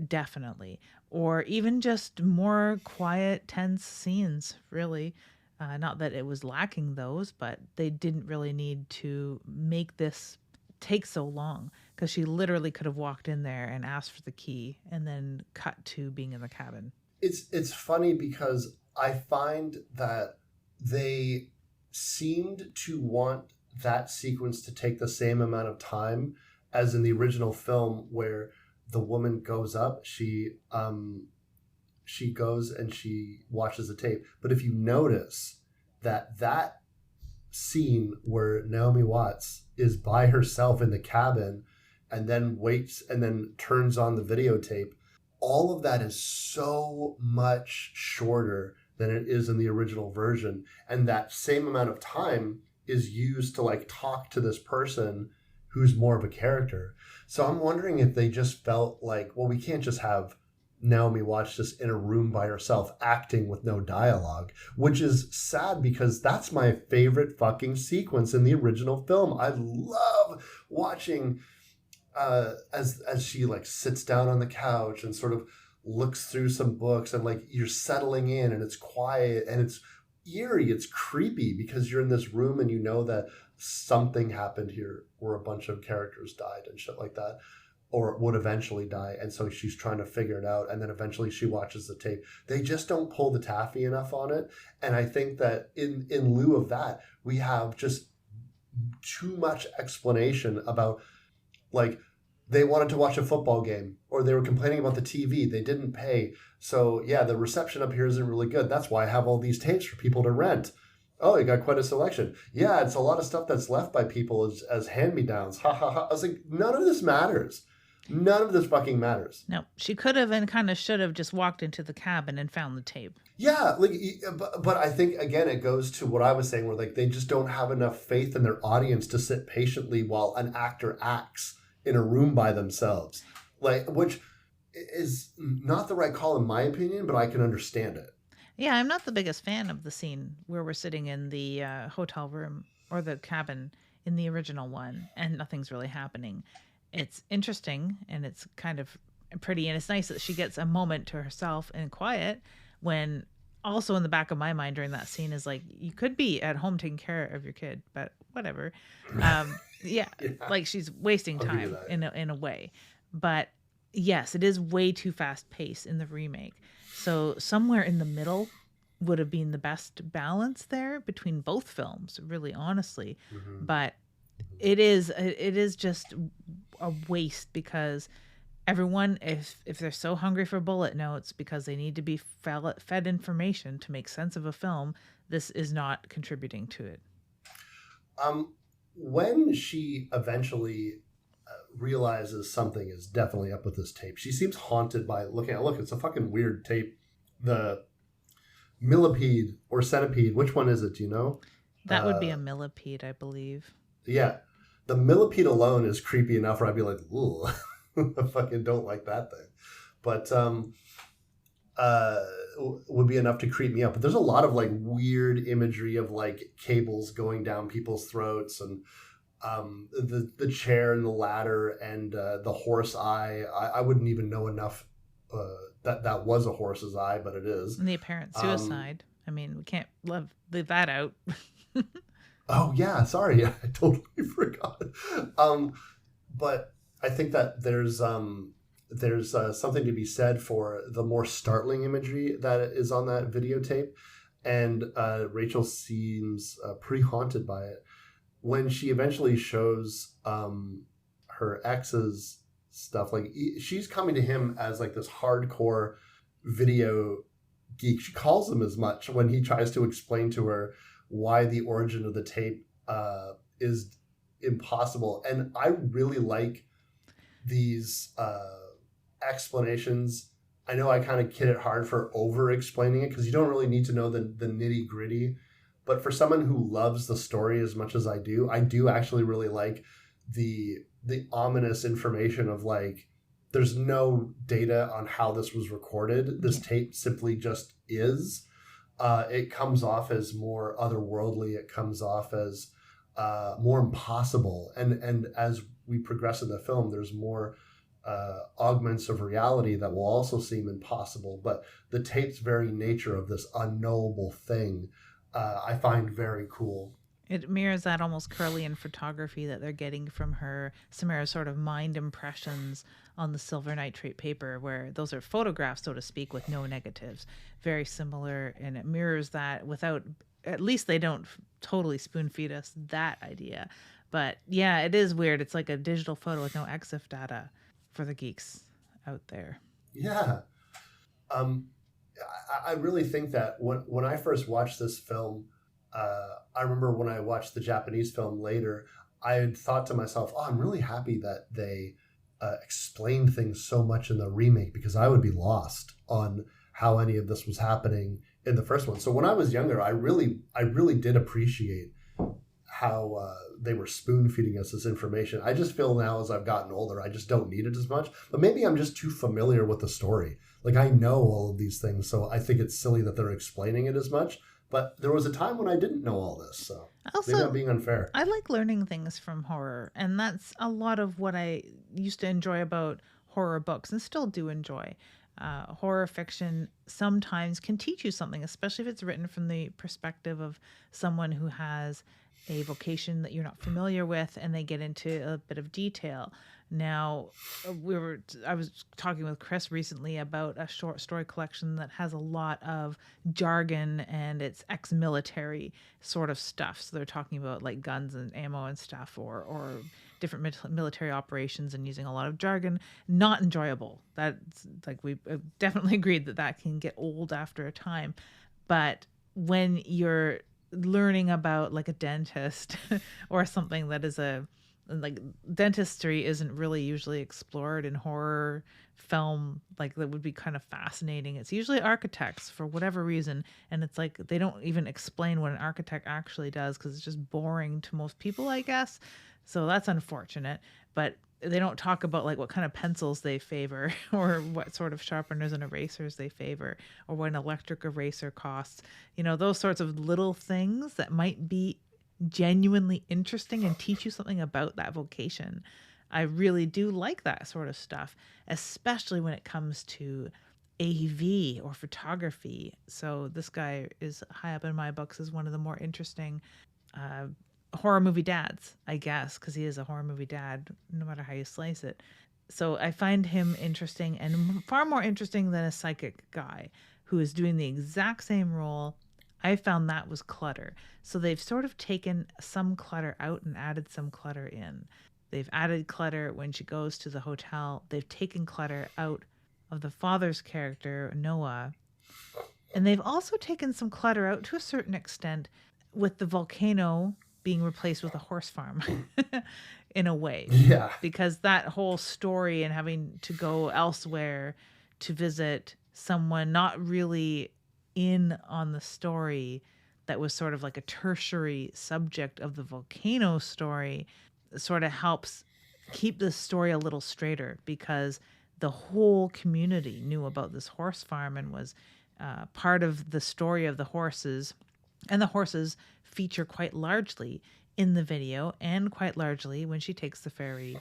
definitely, or even just more quiet, tense scenes. Really, not that it was lacking those, but they didn't really need to make this take so long because she literally could have walked in there and asked for the key and then cut to being in the cabin. It's funny because I find that they seemed to want that sequence to take the same amount of time as in the original film, where the woman goes up, she goes and she watches the tape. But if you notice that scene where Naomi Watts is by herself in the cabin and then waits and then turns on the videotape, all of that is so much shorter than it is in the original version. And that same amount of time is used to like talk to this person who's more of a character. So I'm wondering if they just felt like, well, we can't just have Naomi Watts just in a room by herself acting with no dialogue, which is sad because that's my favorite fucking sequence in the original film. I love watching as she like sits down on the couch and sort of looks through some books, and like you're settling in and it's quiet and it's eerie, it's creepy because you're in this room and you know that something happened here where a bunch of characters died and shit like that, or would eventually die. And so she's trying to figure it out. And then eventually she watches the tape. They just don't pull the taffy enough on it. And I think that in lieu of that, we have just too much explanation about, like, they wanted to watch a football game or they were complaining about the TV. They didn't pay. So yeah, the reception up here isn't really good. That's why I have all these tapes for people to rent. Oh, you got quite a selection. Yeah, it's a lot of stuff that's left by people as hand-me-downs. Ha ha ha. I was like, none of this matters. None of this fucking matters. No, she could have and kind of should have just walked into the cabin and found the tape. Yeah, like, but I think again it goes to what I was saying, where like they just don't have enough faith in their audience to sit patiently while an actor acts in a room by themselves, like, which is not the right call in my opinion, but I can understand it. Yeah, I'm not the biggest fan of the scene where we're sitting in the hotel room or the cabin in the original one and nothing's really happening. It's interesting and it's kind of pretty, and it's nice that she gets a moment to herself and quiet, when also in the back of my mind during that scene is like, you could be at home taking care of your kid, but whatever. Yeah, Yeah, like she's wasting I'll give you time that. in a way. But yes, it is way too fast paced in the remake. So somewhere in the middle would have been the best balance there between both films, really honestly. Mhm. But it is just a waste because everyone, if they're so hungry for bullet notes because they need to be fed information to make sense of a film, this is not contributing to it. Um, when she eventually realizes something is definitely up with this tape, she seems haunted by looking at. Look, it's a fucking weird tape. The millipede or centipede, which one is it? Do you know? That would be a millipede, I believe. Yeah, the millipede alone is creepy enough where I'd be like, ooh, I fucking don't like that thing. But would be enough to creep me out. But there's a lot of like weird imagery of like cables going down people's throats, and the chair and the ladder and the horse eye. I wouldn't even know enough that was a horse's eye, but it is. And the apparent suicide. I mean, we can't leave that out. Oh yeah, sorry, I totally forgot. But I think that there's something to be said for the more startling imagery that is on that videotape, and Rachel seems pretty haunted by it. when she eventually shows her ex's stuff, like she's coming to him as like this hardcore video geek. She calls him as much when he tries to explain to her why the origin of the tape is impossible. And I really like these explanations. I know I kind of kid it hard for over explaining it because you don't really need to know the nitty gritty. But for someone who loves the story as much as I do actually really like the ominous information of like there's no data on how this was recorded. This tape simply just is. It comes off as more otherworldly. It comes off as more impossible. And as we progress in the film, there's more augments of reality that will also seem impossible. But the tape's very nature of this unknowable thing, I find very cool. It mirrors that almost Curlian photography that they're getting from her, Samara's sort of mind impressions on the silver nitrate paper, where those are photographs, so to speak, with no negatives. Very similar, and it mirrors that without, at least they don't totally spoon feed us that idea. But yeah, it is weird. It's like a digital photo with no EXIF data for the geeks out there. Yeah. I really think that when I first watched this film, I remember when I watched the Japanese film later, I had thought to myself, oh, I'm really happy that they explained things so much in the remake because I would be lost on how any of this was happening in the first one. So when I was younger, I really did appreciate how they were spoon feeding us this information. I just feel now as I've gotten older, I just don't need it as much. But maybe I'm just too familiar with the story. Like I know all of these things, so I think it's silly that they're explaining it as much. But there was a time when I didn't know all this, so Also, maybe I'm being unfair. I like learning things from horror, and that's a lot of what I used to enjoy about horror books and still do enjoy. Horror fiction sometimes can teach you something, especially if it's written from the perspective of someone who has a vocation that you're not familiar with and they get into a bit of detail. Now, I was talking with Chris recently about a short story collection that has a lot of jargon and it's ex-military sort of stuff. So they're talking about like guns and ammo and stuff, or different military operations and using a lot of jargon. Not enjoyable. That's like we definitely agreed that that can get old after a time. But when you're learning about like a dentist or something that is a like dentistry isn't really usually explored in horror film, like that would be kind of fascinating. It's usually architects for whatever reason, and it's like they don't even explain what an architect actually does because it's just boring to most people, I guess. So that's unfortunate. But they don't talk about like what kind of pencils they favor or what sort of sharpeners and erasers they favor or what an electric eraser costs. You know, those sorts of little things that might be genuinely interesting and teach you something about that vocation. I really do like that sort of stuff, especially when it comes to AV or photography. So this guy is high up in my books as one of the more interesting uh, horror movie dads, I guess, because he is a horror movie dad, no matter how you slice it. So I find him interesting and far more interesting than a psychic guy who is doing the exact same role. I found that was clutter. So they've sort of taken some clutter out and added some clutter in. They've added clutter when she goes to the hotel. They've taken clutter out of the father's character, Noah. And they've also taken some clutter out to a certain extent with the volcano being replaced with a horse farm in a way. Yeah. Because that whole story and having to go elsewhere to visit someone not really in on the story that was sort of like a tertiary subject of the volcano story sort of helps keep the story a little straighter because the whole community knew about this horse farm and was part of the story of the horses. And the horses feature quite largely in the video and quite largely when she takes the ferry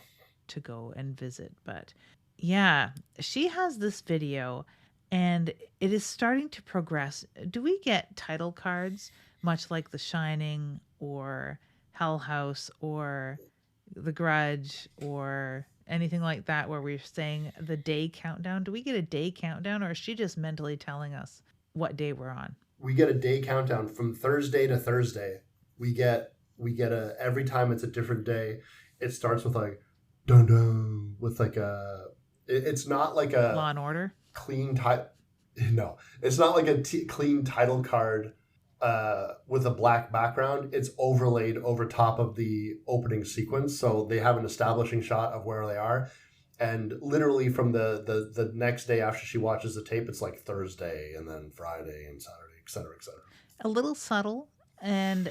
to go and visit. But yeah, she has this video and it is starting to progress. Do we get title cards much like The Shining or Hell House or The Grudge or anything like that where we're saying the day countdown? Do we get a day countdown or is she just mentally telling us what day we're on? We get a day countdown from Thursday to Thursday. We get we get every time it's a different day, it starts with like dun dun with like it's not like a Law and Order. clean title. No, it's not like a clean title card with a black background. It's overlaid over top of the opening sequence, so they have an establishing shot of where they are. And literally from the next day after she watches the tape, it's like Thursday and then Friday and Saturday, et cetera, et cetera. A little subtle and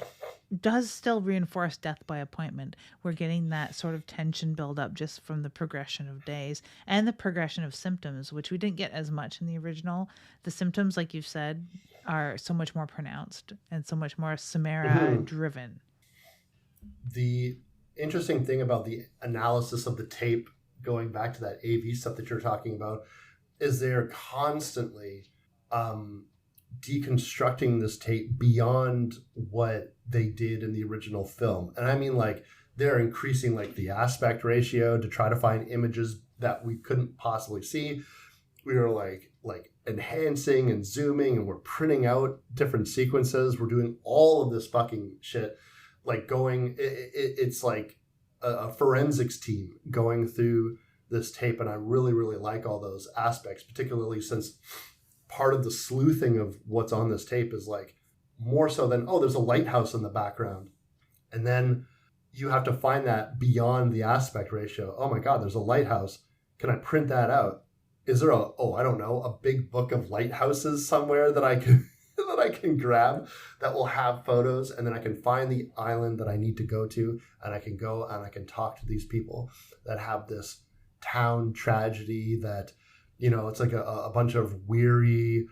does still reinforce death by appointment. We're getting that sort of tension build up just from the progression of days and the progression of symptoms, which we didn't get as much in the original. The symptoms, like you've said, are so much more pronounced and so much more Samara driven. The interesting thing about the analysis of the tape, going back to that AV stuff that you're talking about, is they're constantly deconstructing this tape beyond what they did in the original film. And I mean, like, they're increasing like the aspect ratio to try to find images that we couldn't possibly see. We were like enhancing and zooming, and we're printing out different sequences. We're doing all of this fucking shit, like going, it's like a forensics team going through this tape. And I really, really like all those aspects, particularly since part of the sleuthing of what's on this tape is like more so than, oh, there's a lighthouse in the background. And then you have to find that beyond the aspect ratio. Oh my God, there's a lighthouse. Can I print that out? Is there a big book of lighthouses somewhere that I can that I can grab that will have photos, and then I can find the island that I need to go to, and I can go and I can talk to these people that have this town tragedy that, you know, it's like a bunch of weary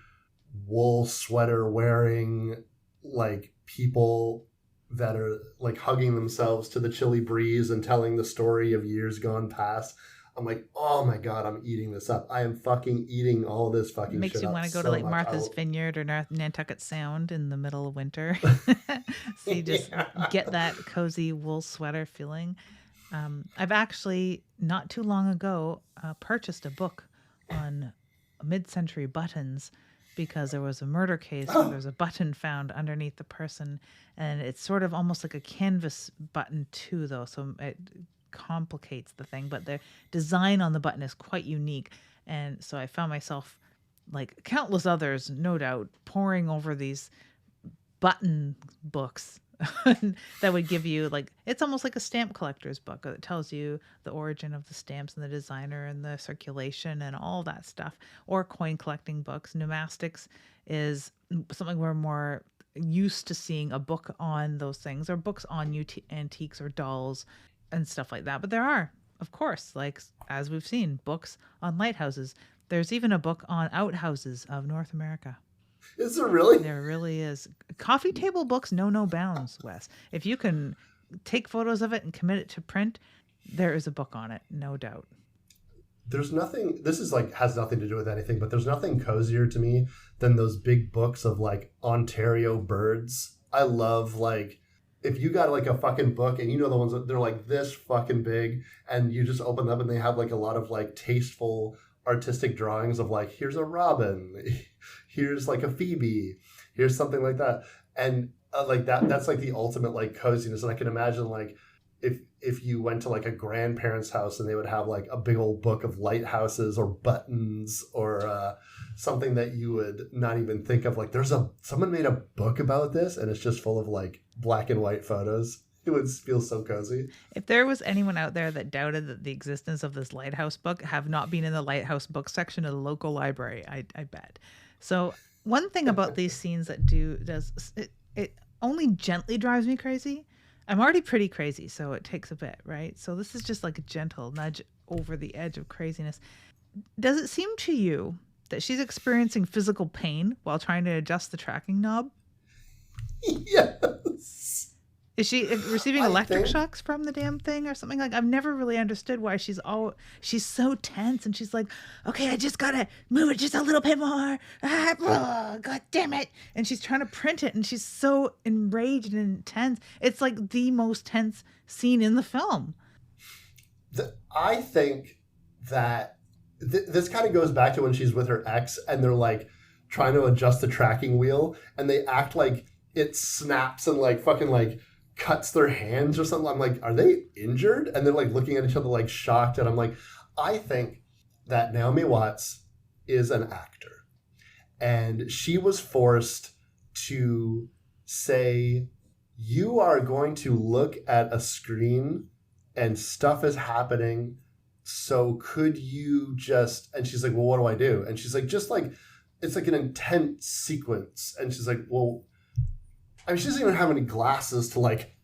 wool sweater wearing like people that are like hugging themselves to the chilly breeze and telling the story of years gone past. I'm like, oh my God, I'm eating this up. I am fucking eating all this fucking Makes shit you up want to go so to like much. Martha's Vineyard or Nantucket Sound in the middle of winter. So you just get that cozy wool sweater feeling. I've actually, not too long ago, purchased a book on mid-century buttons because there was a murder case where there's a button found underneath the person, and it's sort of almost like a canvas button too, though, so it complicates the thing, but the design on the button is quite unique. And so I found myself, like countless others, no doubt, poring over these button books that would give you, like, it's almost like a stamp collector's book that tells you the origin of the stamps and the designer and the circulation and all that stuff. Or coin collecting books. Numismatics is something we're more used to seeing, a book on those things, or books on antiques or dolls and stuff like that. But there are, of course, like, as we've seen, books on lighthouses. There's even a book on outhouses of North America. Is there really? There really is. Coffee table books know no bounds, Wes. If you can take photos of it and commit it to print, there is a book on it, no doubt. There's nothing, this is like, has nothing to do with anything, but there's nothing cozier to me than those big books of like Ontario birds. I love, like, if you got like a fucking book and you know the ones that they're like this fucking big, and you just open them and they have like a lot of like tasteful artistic drawings of like, here's a robin, here's like a Phoebe, here's something like that. And like that's like the ultimate like coziness. And I can imagine like if you went to like a grandparent's house and they would have like a big old book of lighthouses or buttons or something that you would not even think of, like someone made a book about this and it's just full of like black and white photos. It would feel so cozy. If there was anyone out there that doubted that the existence of this lighthouse book, have not been in the lighthouse book section of the local library, I bet. So one thing about these scenes that it only gently drives me crazy. I'm already pretty crazy, so it takes a bit, right? So this is just like a gentle nudge over the edge of craziness. Does it seem to you that she's experiencing physical pain while trying to adjust the tracking knob? Yes. Is she receiving electric shocks from the damn thing or something? Like, I've never really understood why she's so tense, and she's like, okay, I just gotta move it just a little bit more. God damn it. And she's trying to print it, and she's so enraged and intense. It's like the most tense scene in the film. I think that this kind of goes back to when she's with her ex and they're like trying to adjust the tracking wheel and they act like it snaps and like fucking like cuts their hands or something. I'm like, are they injured? And they're like looking at each other like shocked. And I'm like, I think that Naomi Watts is an actor. And she was forced to say, you are going to look at a screen and stuff is happening. So could you just, and she's like, well, what do I do? And she's like, just like, it's like an intense sequence. And she's like, well, I mean, she doesn't even have any glasses to like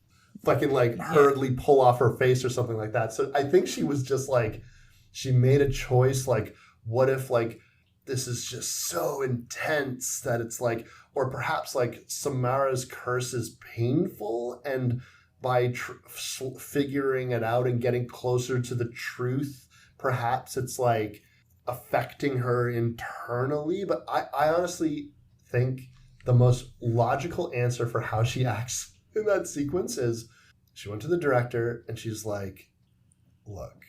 fucking like hurriedly pull off her face or something like that. So I think she was just like, she made a choice. Like, what if like this is just so intense that it's like, or perhaps like Samara's curse is painful, and by figuring it out and getting closer to the truth, perhaps it's like affecting her internally. But I honestly think the most logical answer for how she acts in that sequence is she went to the director and she's like, look,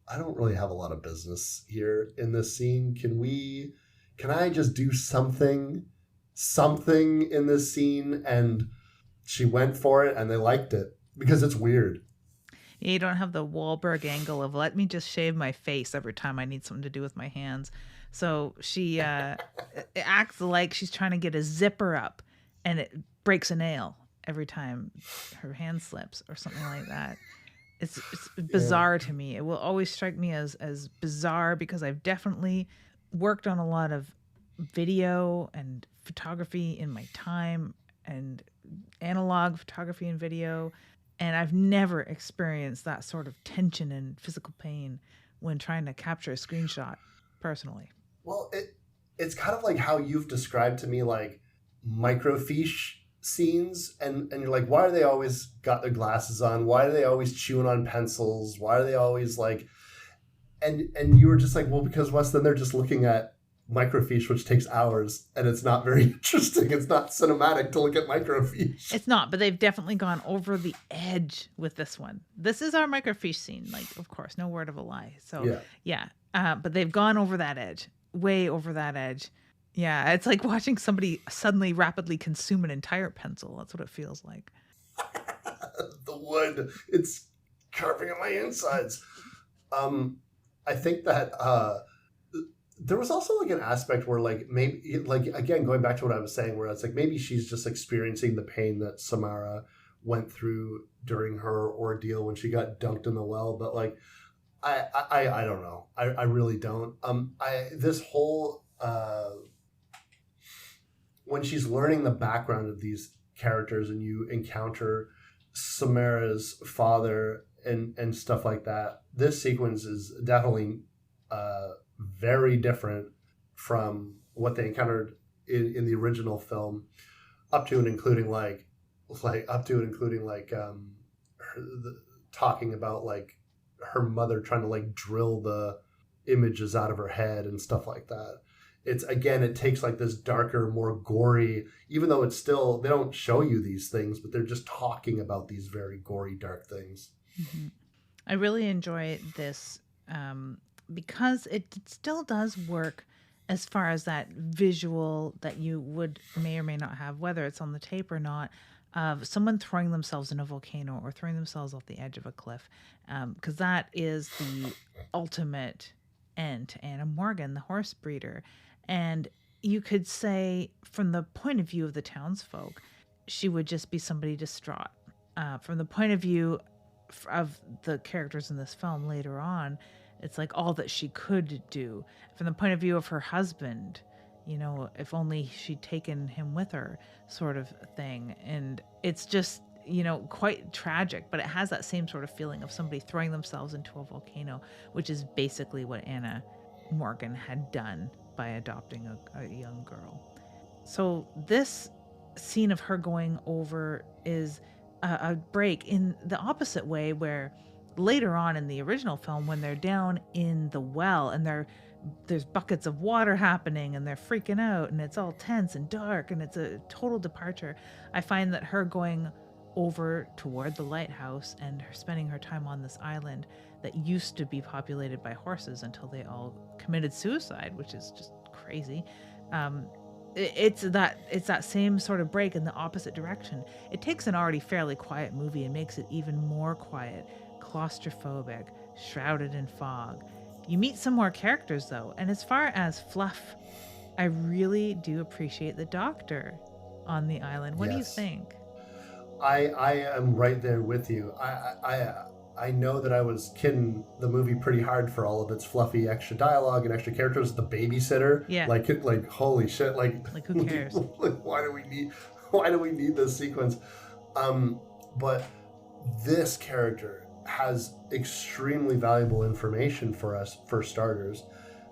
I don't really have a lot of business here in this scene. Can I just do something in this scene? And she went for it and they liked it because it's weird. You don't have the Wahlberg angle of let me just shave my face every time I need something to do with my hands. So she acts like she's trying to get a zipper up and it breaks a nail every time her hand slips or something like that. It's bizarre to me. It will always strike me as bizarre because I've definitely worked on a lot of video and photography in my time, and analog photography and video, and I've never experienced that sort of tension and physical pain when trying to capture a screenshot personally. Well, it's kind of like how you've described to me like microfiche scenes, and you're like, why are they always got their glasses on? Why are they always chewing on pencils? Why are they always like, and you were just like, well, because Wes, then they're just looking at microfiche, which takes hours, and it's not very interesting. It's not cinematic to look at microfiche. It's not, but they've definitely gone over the edge with this one. This is our microfiche scene, like, of course, no word of a lie. So yeah. But they've gone over that edge, way over that edge. Yeah, it's like watching somebody suddenly rapidly consume an entire pencil. That's what it feels like. The wood, it's carving at my insides. I think that there was also like an aspect where like maybe like, again, going back to what I was saying, where it's like maybe she's just experiencing the pain that Samara went through during her ordeal when she got dunked in the well. But like, I don't know. I really don't. This whole when she's learning the background of these characters and you encounter Samara's father and stuff like that, this sequence is definitely very different from what they encountered in the original film, up to and including talking about like her mother trying to like drill the images out of her head and stuff like that. It's, again, it takes like this darker, more gory, even though it's still, they don't show you these things, but they're just talking about these very gory, dark things. Mm-hmm. I really enjoy this because it still does work as far as that visual that you may or may not have, whether it's on the tape or not, of someone throwing themselves in a volcano or throwing themselves off the edge of a cliff, because that is the ultimate end to Anna Morgan, the horse breeder. And you could say, from the point of view of the townsfolk, she would just be somebody distraught. From the point of view of the characters in this film later on, it's like all that she could do. From the point of view of her husband, you know, if only she'd taken him with her, sort of thing. And it's just, you know, quite tragic, but it has that same sort of feeling of somebody throwing themselves into a volcano, which is basically what Anna Morgan had done by adopting a young girl. So this scene of her going over is a break in the opposite way, where later on in the original film, when they're down in the well and there's buckets of water happening and they're freaking out and it's all tense and dark and it's a total departure, I find that her going over toward the lighthouse and her spending her time on this island that used to be populated by horses until they all committed suicide, which is just crazy. it's that same sort of break in the opposite direction. It takes an already fairly quiet movie and makes it even more quiet, claustrophobic, shrouded in fog. You meet some more characters though, and as far as fluff, I really do appreciate the doctor on the island. What do you Yes. think? I am right there with you. I know that I was kidding the movie pretty hard for all of its fluffy extra dialogue and extra characters. The babysitter, Yeah, like holy shit, like who cares? like why do we need this sequence? But this character has extremely valuable information for us, for starters,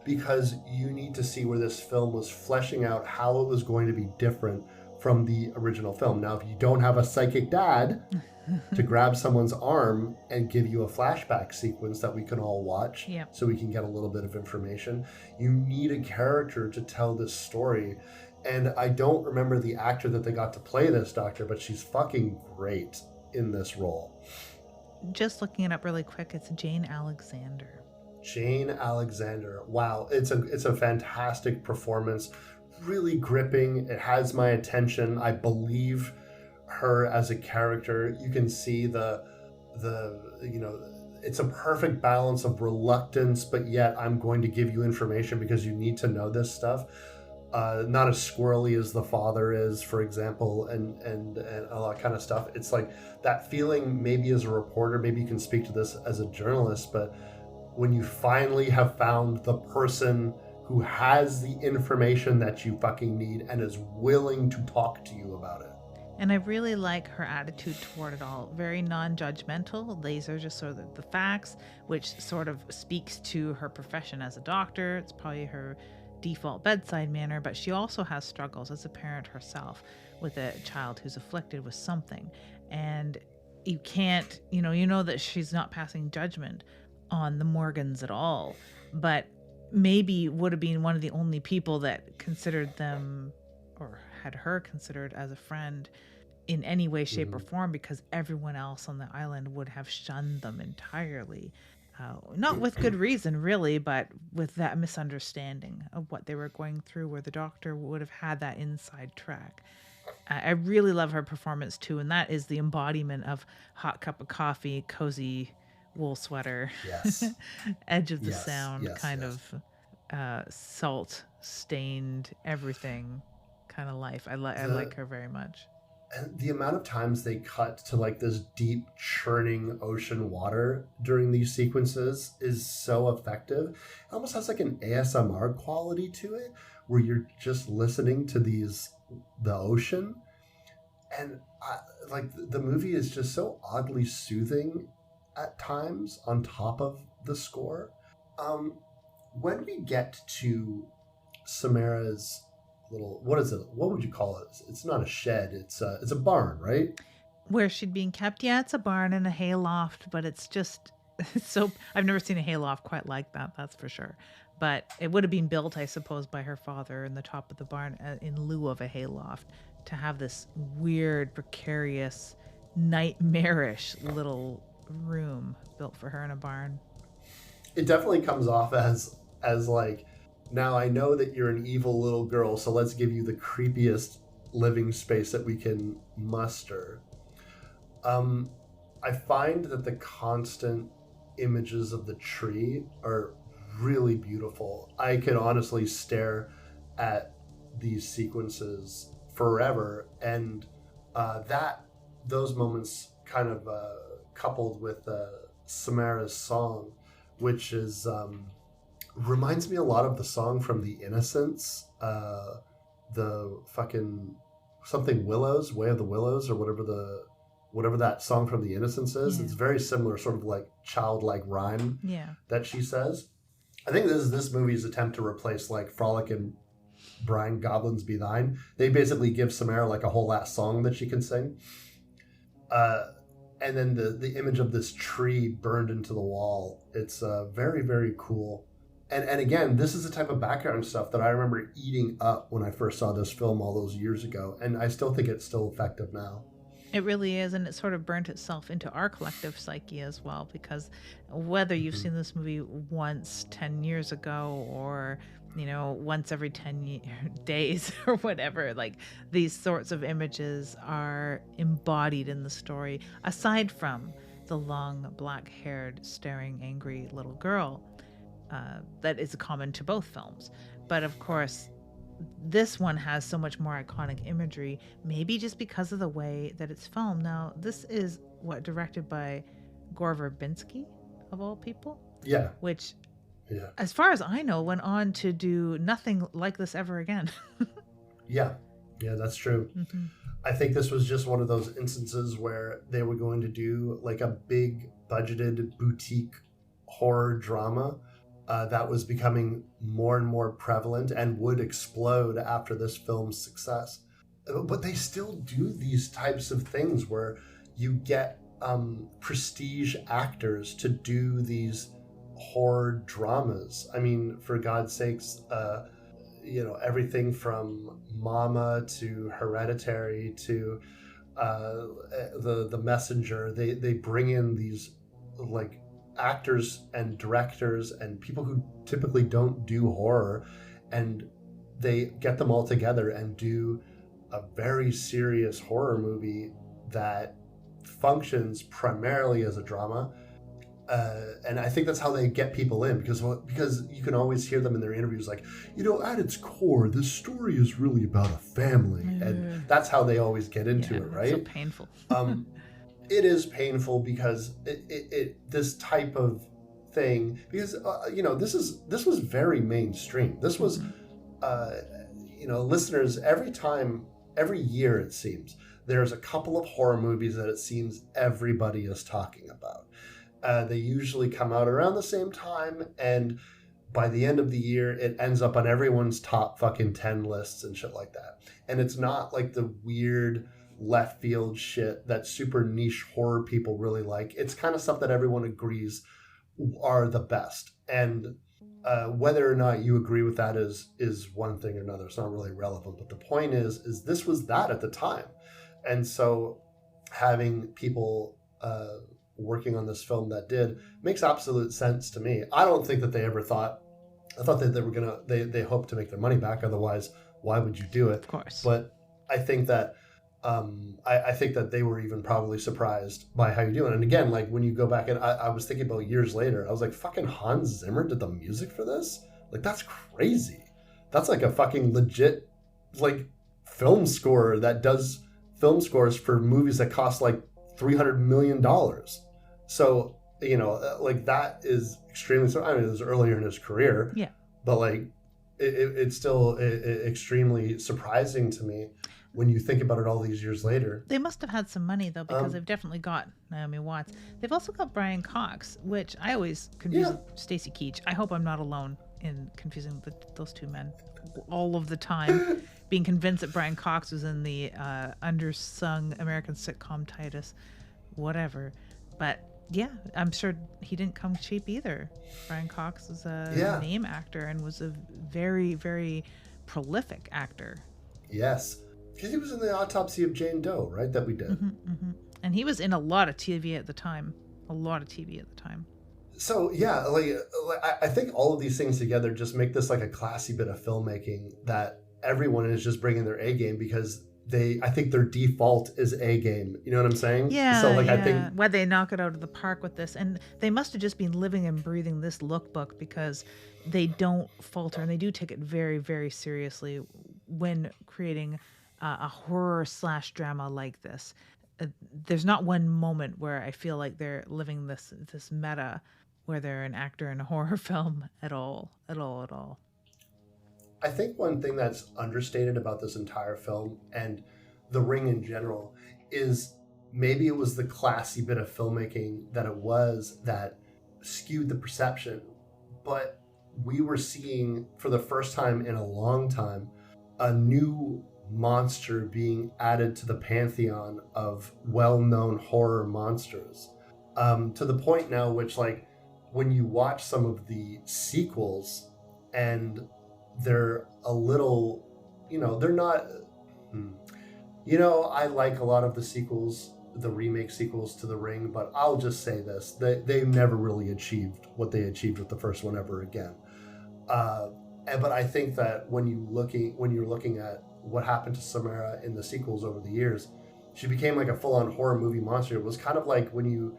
because you need to see where this film was fleshing out how it was going to be different from the original film. Now, if you don't have a psychic dad to grab someone's arm and give you a flashback sequence that we can all watch Yeah. so we can get a little bit of information, you need a character to tell this story. And I don't remember the actor that they got to play this doctor, but she's fucking great in this role. Just looking it up really quick, it's Jane Alexander. Jane Alexander. Wow, it's a fantastic performance. Really gripping. It has my attention. I believe her as a character. You can see the it's a perfect balance of reluctance, but yet I'm going to give you information because you need to know this stuff. Not as squirrely as the father is, for example, and all that kind of stuff. It's like that feeling, maybe as a reporter, maybe you can speak to this as a journalist, but when you finally have found the person who has the information that you fucking need and is willing to talk to you about it. And I really like her attitude toward it all. Very non-judgmental. These are just sort of the facts, which sort of speaks to her profession as a doctor. It's probably her default bedside manner, but she also has struggles as a parent herself with a child who's afflicted with something. And you can't, you know that she's not passing judgment on the Morgans at all, but maybe would have been one of the only people that considered them or had her considered as a friend in any way, shape, or form, because everyone else on the island would have shunned them entirely. Not with good reason, really, but with that misunderstanding of what they were going through, where the doctor would have had that inside track. I really love her performance too, and that is the embodiment of hot cup of coffee, cozy wool sweater, Yes. edge of the Yes, sound, yes, kind yes. of salt stained everything kind of life. I like her very much. And the amount of times they cut to like this deep churning ocean water during these sequences is so effective. It almost has like an ASMR quality to it, where you're just listening to the ocean, and like the movie is just so oddly soothing at times on top of the score. When we get to Samara's little, what is it? What would you call it? It's not a shed. It's a barn, right? Where she'd been kept, yeah, it's a barn and a hayloft, but it's just it's so I've never seen a hayloft quite like that. That's for sure. But it would have been built, I suppose, by her father in the top of the barn in lieu of a hayloft to have this weird, precarious, nightmarish little room built for her in a barn. It definitely comes off as like, now I know that you're an evil little girl, so let's give you the creepiest living space that we can muster. I find that the constant images of the tree are really beautiful. I could honestly stare at these sequences forever, and those moments kind of coupled with Samara's song, which is reminds me a lot of the song from The Innocents, the fucking something Willows, Way of the Willows, or whatever that song from The Innocents is. Yeah. It's very similar, sort of like childlike rhyme Yeah. that she says. I think this is this movie's attempt to replace like Frolic and Brian Goblins Be Thine. They basically give Samara like a whole last song that she can sing. And then the image of this tree burned into the wall. It's very, very cool. And again, this is the type of background stuff that I remember eating up when I first saw this film all those years ago. And I still think it's still effective now. It really is, and it sort of burnt itself into our collective psyche as well, because whether you've seen this movie once 10 years ago or once every 10 days or whatever. Like, these sorts of images are embodied in the story, aside from the long, black-haired, staring, angry little girl that is common to both films. But of course, this one has so much more iconic imagery, maybe just because of the way that it's filmed. Now, this is directed by Gore Verbinski, of all people. Yeah. Which, yeah, as far as I know, went on to do nothing like this ever again. yeah, that's true. Mm-hmm. I think this was just one of those instances where they were going to do like a big budgeted boutique horror drama that was becoming more and more prevalent and would explode after this film's success. But they still do these types of things where you get prestige actors to do these horror dramas. I mean, for God's sakes, everything from Mama to Hereditary to the Messenger. They bring in these like actors and directors and people who typically don't do horror, and they get them all together and do a very serious horror movie that functions primarily as a drama. And I think that's how they get people in, because you can always hear them in their interviews like, at its core, this story is really about a family. And that's how they always get into it, right? So painful. It is painful because this type of thing, because this was very mainstream. This was listeners, every year it seems there's a couple of horror movies that it seems everybody is talking about. They usually come out around the same time, and by the end of the year it ends up on everyone's top fucking 10 lists and shit like that. And it's not like the weird left field shit that super niche horror people really like. It's kind of stuff that everyone agrees are the best. And whether or not you agree with that is one thing or another. It's not really relevant. But the point is this was that at the time. And so having people working on this film that did makes absolute sense to me. I don't think that they ever thought, I thought that they were going to, they hoped to make their money back. Otherwise, why would you do it? Of course. But I think that I think that they were even probably surprised by how you do it. And again, like when you go back and I was thinking about years later, I was like, fucking Hans Zimmer did the music for this? Like, that's crazy. That's like a fucking legit like film scorer that does film scores for movies that cost like $300 million. So, like that is extremely, I mean, it was earlier in his career. Yeah. But like, it's still extremely surprising to me when you think about it all these years later. They must have had some money, though, because they've definitely got Naomi Watts. They've also got Brian Cox, which I always confuse with Stacy Keach. I hope I'm not alone in confusing those two men all of the time, being convinced that Brian Cox was in the undersung American sitcom Titus, whatever. But yeah, I'm sure he didn't come cheap either. Brian Cox was a name actor and was a very, very prolific actor. Yes. Because he was in the Autopsy of Jane Doe, right? That we did. Mm-hmm, mm-hmm. And he was in a lot of TV at the time. So, yeah, like I think all of these things together just make this like a classy bit of filmmaking that everyone is just bringing their A game, because I think their default is A game. You know what I'm saying? Yeah. So, like, I think why they knock it out of the park with this. And they must have just been living and breathing this lookbook, because they don't falter and they do take it very, very seriously when creating a horror / drama like this. There's not one moment where I feel like they're living this meta where they're an actor in a horror film at all. I think one thing that's understated about this entire film and The Ring in general is maybe it was the classy bit of filmmaking that it was that skewed the perception, but we were seeing for the first time in a long time a new monster being added to the pantheon of well-known horror monsters, to the point now which, like, when you watch some of the sequels and they're a little, they're not, I like a lot of the sequels, the remake sequels to The Ring, but I'll just say this, they never really achieved what they achieved with the first one ever again. But I think that when you're looking at what happened to Samara in the sequels over the years, she became like a full-on horror movie monster. It was kind of like when you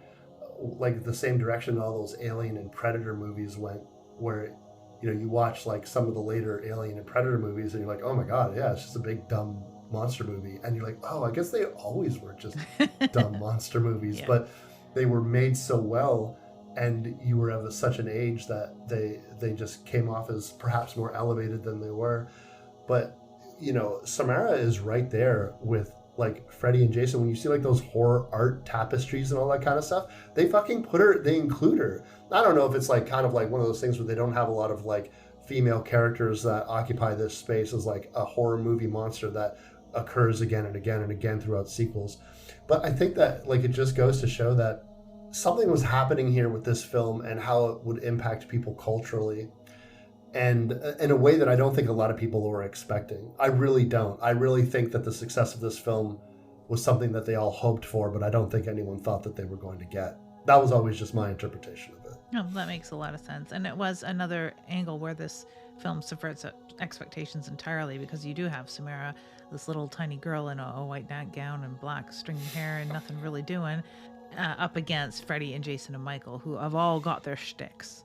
like the same direction all those Alien and Predator movies went, where you watch like some of the later Alien and Predator movies, and you're like, oh my god, yeah, it's just a big dumb monster movie, and you're like, oh, I guess they always were just dumb monster movies, Yeah. but they were made so well, and you were of such an age that they just came off as perhaps more elevated than they were. But Samara is right there with like Freddy and Jason. When you see like those horror art tapestries and all that kind of stuff, they fucking they include her. I don't know if it's like kind of like one of those things where they don't have a lot of like female characters that occupy this space as like a horror movie monster that occurs again and again and again throughout sequels. But I think that like it just goes to show that something was happening here with this film and how it would impact people culturally, and in a way that I don't think a lot of people were expecting. I really don't. I really think that the success of this film was something that they all hoped for, but I don't think anyone thought that they were going to get. That was always just my interpretation of it. No, that makes a lot of sense. And it was another angle where this film subverts expectations entirely, because you do have Samara, this little tiny girl in a white nightgown and black stringy hair and nothing really doing, up against Freddy and Jason and Michael, who have all got their shticks.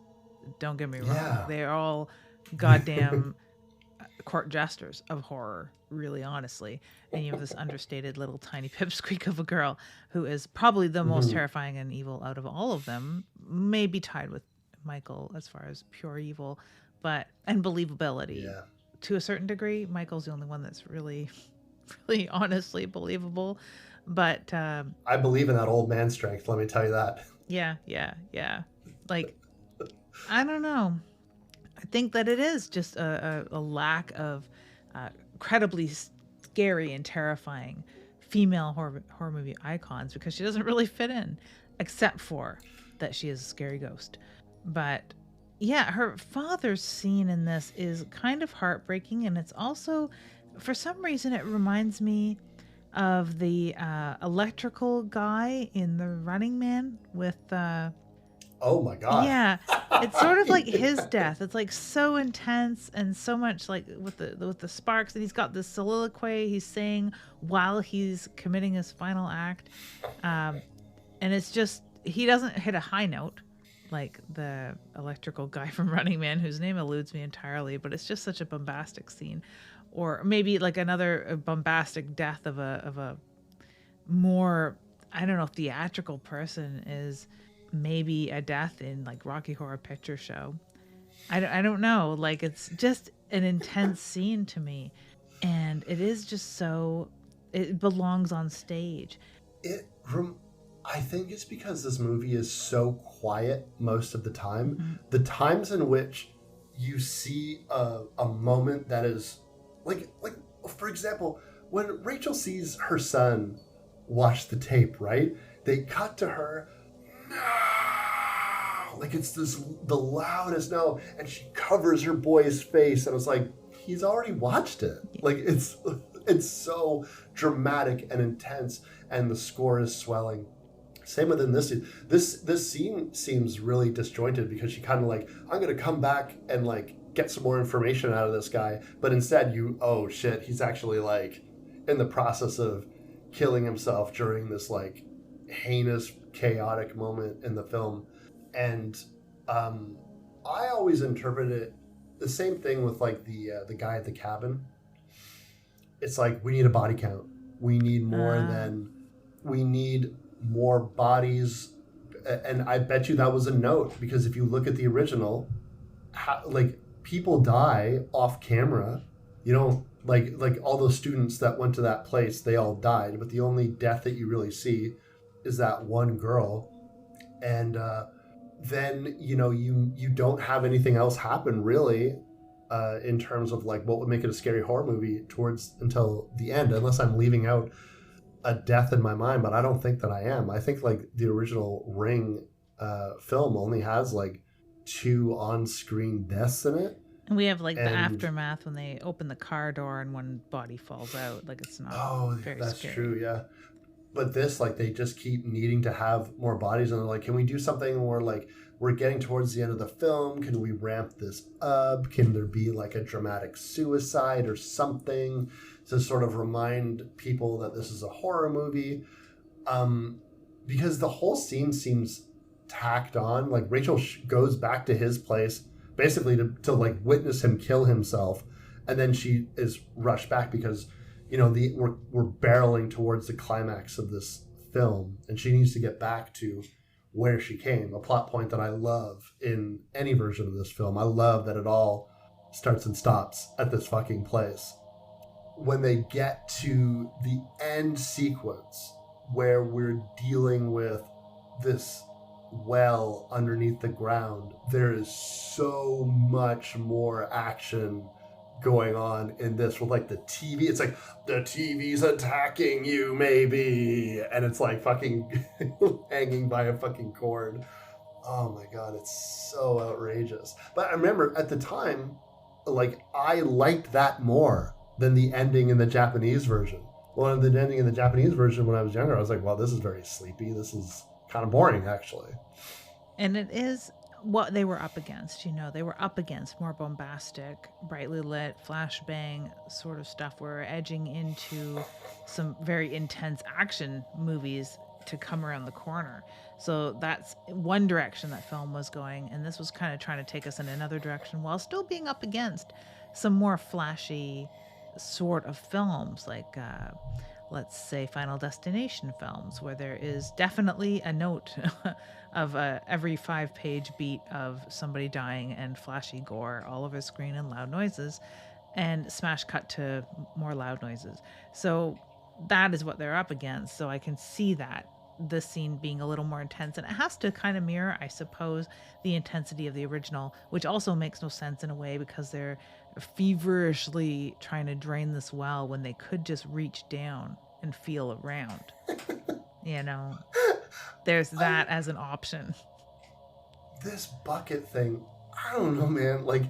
Don't get me wrong. Yeah. They're all goddamn court jesters of horror, really honestly. And you have this understated little tiny pipsqueak of a girl who is probably the most terrifying and evil out of all of them, maybe tied with Michael as far as pure evil, and believability. Yeah. To a certain degree, Michael's the only one that's really, really honestly believable. But I believe in that old man strength, let me tell you that. yeah. Like, I don't know. I think that it is just a lack of incredibly scary and terrifying female horror movie icons, because she doesn't really fit in, except for that she is a scary ghost. But yeah, her father's scene in this is kind of heartbreaking, and it's also, for some reason, it reminds me of the electrical guy in The Running Man with Oh my god. yeah, it's sort of like his death. It's like so intense and so much like with the sparks, and he's got this soliloquy he's saying while he's committing his final act, and it's just, he doesn't hit a high note like the electrical guy from Running Man, whose name eludes me entirely, but it's just such a bombastic scene. Or maybe like another bombastic death of a more, I don't know, theatrical person is maybe a death in like Rocky Horror Picture Show. I don't know. Like, it's just an intense scene to me. And it is just so, it belongs on stage. I think it's because this movie is so quiet most of the time. Mm-hmm. The times in which you see a moment that is like for example, when Rachel sees her son watch the tape, right? They cut to her, no, like it's the loudest no, and she covers her boy's face, and it's like, he's already watched it. Yeah. Like it's so dramatic and intense, and the score is swelling. Same within this scene. This scene seems really disjointed, because she kind of like, I'm gonna come back and like get some more information out of this guy, but instead oh shit, he's actually like in the process of killing himself during this like heinous, chaotic moment in the film. And I always interpret it the same thing with like the guy at the cabin. It's like, we need a body count. We need more bodies, and I bet you that was a note, because if you look at the original, like, people die off camera. You know, like all those students that went to that place, they all died, but the only death that you really see is that one girl, and then you don't have anything else happen really, in terms of like what would make it a scary horror movie until the end, unless I'm leaving out a death in my mind, but I don't think that I am. I think like the original Ring film only has like 2 on-screen deaths in it. And we have like the aftermath when they open the car door and one body falls out. Like, it's not very that's scary. True, yeah. But this, like, they just keep needing to have more bodies, and they're like, can we do something where, like, we're getting towards the end of the film, can we ramp this up? Can there be like a dramatic suicide or something to sort of remind people that this is a horror movie? Because the whole scene seems tacked on. Like, Rachel goes back to his place basically to like witness him kill himself, and then she is rushed back because, you know, we're barreling towards the climax of this film, and she needs to get back to where she came. A plot point that I love in any version of this film. I love that it all starts and stops at this fucking place. When they get to the end sequence where we're dealing with this well underneath the ground, there is so much more action going on in this with like the TV. It's like the TV's attacking you, maybe, and it's like fucking hanging by a fucking cord. Oh my god, it's so outrageous. But I remember at the time, like, I liked that more than the ending in the Japanese version. Well, the ending in the Japanese version when I was younger, I was like, well, this is very sleepy. This is kind of boring, actually. And it is what they were up against. You know, they were up against more bombastic, brightly lit, flashbang sort of stuff. We're edging into some very intense action movies to come around the corner. So that's one direction that film was going, and this was kind of trying to take us in another direction while still being up against some more flashy sort of films, like let's say Final Destination films, where there is definitely a note of every 5-page beat of somebody dying and flashy gore all over the screen and loud noises, and smash cut to more loud noises. So that is what they're up against. So I can see that this scene being a little more intense, and it has to kind of mirror, I suppose, the intensity of the original, which also makes no sense in a way because they're feverishly trying to drain this well when they could just reach down and feel around. You know, there's that as an option. This bucket thing, I don't know, man. Like,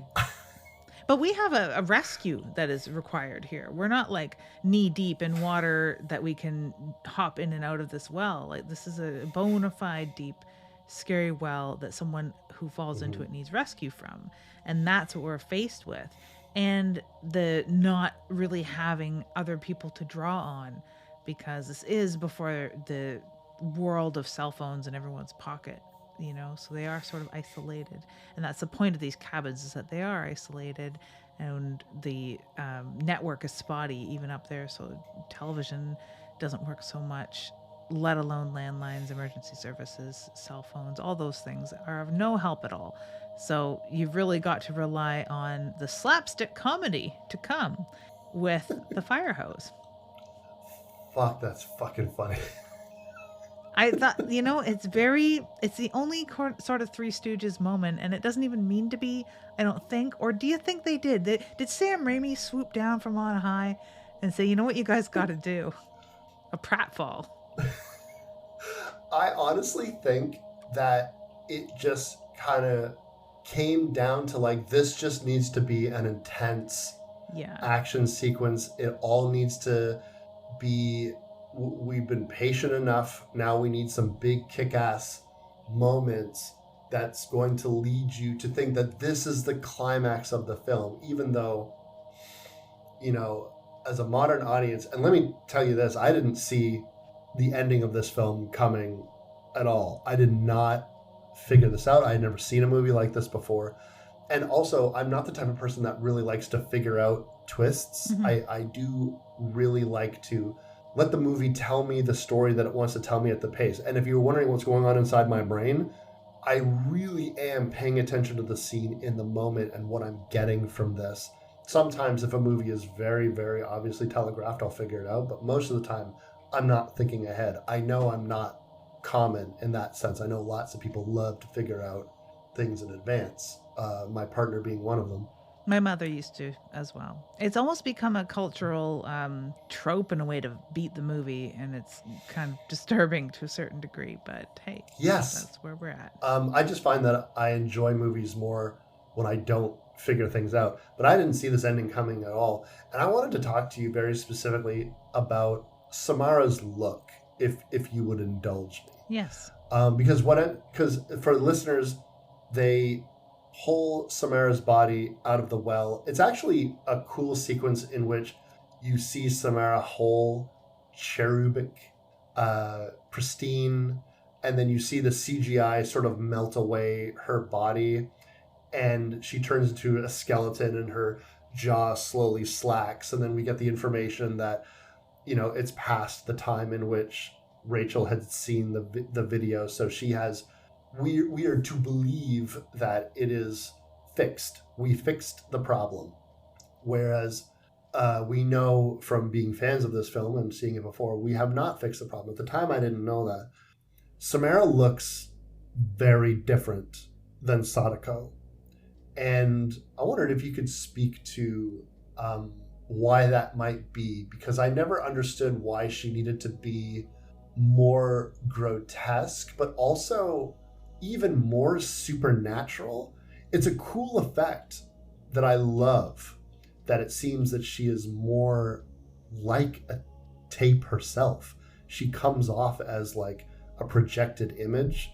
but we have a rescue that is required here. We're not like knee deep in water that we can hop in and out of this well. Like, this is a bona fide deep, scary well that someone who falls into it needs rescue from. And that's what we're faced with. And the not really having other people to draw on, because this is before the world of cell phones in everyone's pocket, you know, so they are sort of isolated. And that's the point of these cabins, is that they are isolated, and the network is spotty even up there, so television doesn't work so much, let alone landlines, emergency services, cell phones. All those things are of no help at all. So you've really got to rely on the slapstick comedy to come with the fire hose. Fuck, that's fucking funny. I thought, you know, it's the only sort of Three Stooges moment, and it doesn't even mean to be, I don't think. Or do you think they did? Did Sam Raimi swoop down from on high and say, you know what you guys got to do? A pratfall. I honestly think that it just kind of came down to, like, this just needs to be an intense action sequence. It all needs to be, we've been patient enough. Now we need some big kick-ass moments that's going to lead you to think that this is the climax of the film, even though, you know, as a modern audience, and let me tell you this, I didn't see the ending of this film coming at all. I did not figure this out. I had never seen a movie like this before. And also, I'm not the type of person that really likes to figure out twists. I do really like to let the movie tell me the story that it wants to tell me at the pace. And if you're wondering what's going on inside my brain, I really am paying attention to the scene in the moment and what I'm getting from this. Sometimes if a movie is very, very obviously telegraphed, I'll figure it out. But most of the time, I'm not thinking ahead. I know I'm not common in that sense. I know lots of people love to figure out things in advance. My partner being one of them. My mother used to as well. It's almost become a cultural trope in a way to beat the movie, and it's kind of disturbing to a certain degree, but hey, yes, that's where we're at. I just find that I enjoy movies more when I don't figure things out, but I didn't see this ending coming at all. And I wanted to talk to you very specifically about Samara's look if you would indulge me. Yes. Because for listeners, they pull Samara's body out of the well. It's actually a cool sequence in which you see Samara whole, cherubic, pristine, and then you see the CGI sort of melt away her body, and she turns into a skeleton and her jaw slowly slacks, and then we get the information that, you know, it's past the time in which Rachel had seen the video, so we are to believe that it is fixed. We fixed the problem, whereas we know from being fans of this film and seeing it before, we have not fixed the problem. At the time, I didn't know that. Samara looks very different than Sadako, and I wondered if you could speak to why that might be, because I never understood why she needed to be more grotesque, but also even more supernatural. It's a cool effect that I love, that it seems that she is more like a tape herself. She comes off as like a projected image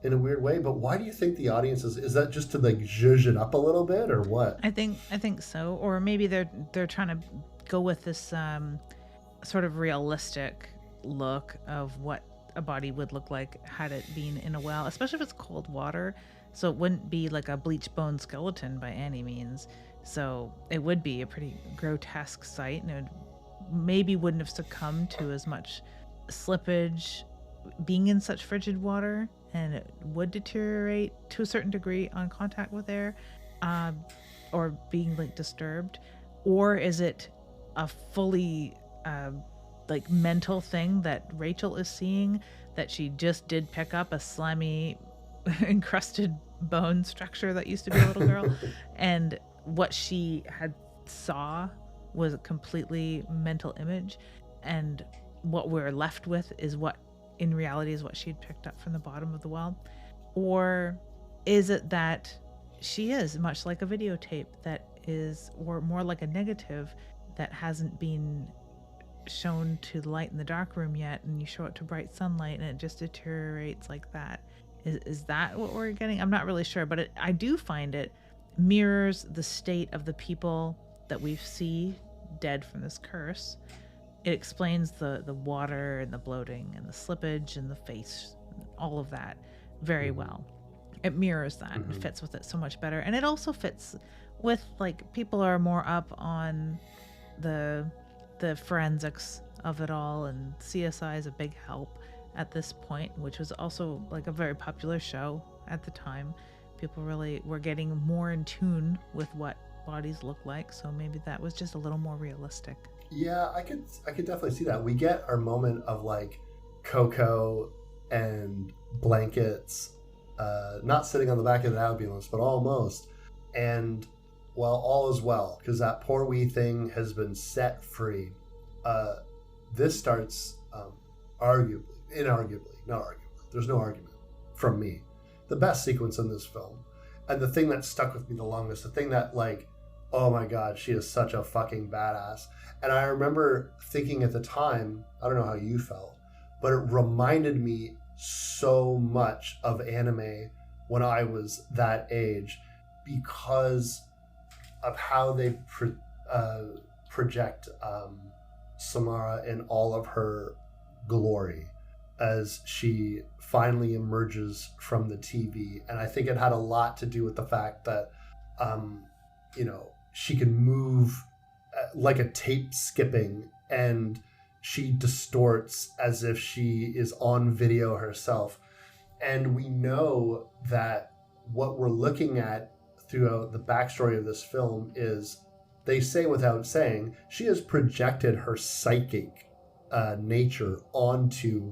in a weird way. But why do you think the audience is that just to like zhuzh it up a little bit, or what? I think so. Or maybe they're trying to go with this sort of realistic look of what a body would look like had it been in a well, especially if it's cold water. So it wouldn't be like a bleach bone skeleton by any means. So it would be a pretty grotesque sight, and it maybe wouldn't have succumbed to as much slippage being in such frigid water, and it would deteriorate to a certain degree on contact with air, or being like disturbed. Or is it a fully like mental thing that Rachel is seeing, that she just did pick up a slimy encrusted bone structure that used to be a little girl and what she had saw was a completely mental image, and what we're left with is what in reality is what she'd picked up from the bottom of the well? Or is it that she is much like a videotape that is, or more like a negative that hasn't been shown to the light in the dark room yet, and you show it to bright sunlight and it just deteriorates like that? Is that what we're getting? I'm not really sure, but I do find it mirrors the state of the people that we see dead from this curse. It explains the water and the bloating and the slippage and the face, all of that very well. It mirrors that and fits with it so much better. And it also fits with, like, people are more up on the forensics of it all, and CSI is a big help at this point, which was also like a very popular show at the time. People really were getting more in tune with what bodies look like, so maybe that was just a little more realistic. Yeah, I could definitely see that. We get our moment of like Coco and blankets, not sitting on the back of the ambulance, but almost. And well, all is well, because that poor wee thing has been set free. This starts inarguably, not arguably. There's no argument from me. The best sequence in this film, and the thing that stuck with me the longest, the thing that like, oh my God, she is such a fucking badass. And I remember thinking at the time, I don't know how you felt, but it reminded me so much of anime when I was that age, because of how they project Samara in all of her glory as she finally emerges from the TV. And I think it had a lot to do with the fact that, she can move like a tape skipping, and she distorts as if she is on video herself. And we know that what we're looking at throughout the backstory of this film is, they say without saying, she has projected her psychic nature onto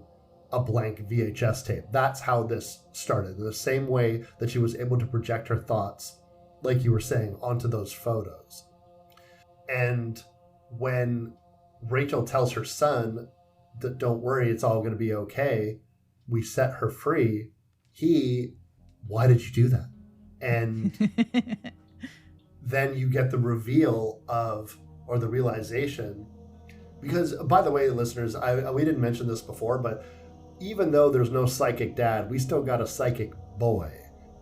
a blank VHS tape. That's how this started. In the same way that she was able to project her thoughts, like you were saying, onto those photos. And when Rachel tells her son that don't worry, it's all going to be okay, we set her free, why did you do that? And then you get the reveal of, or the realization Because, by the way, listeners, we didn't mention this before, but even though there's no psychic dad, we still got a psychic boy.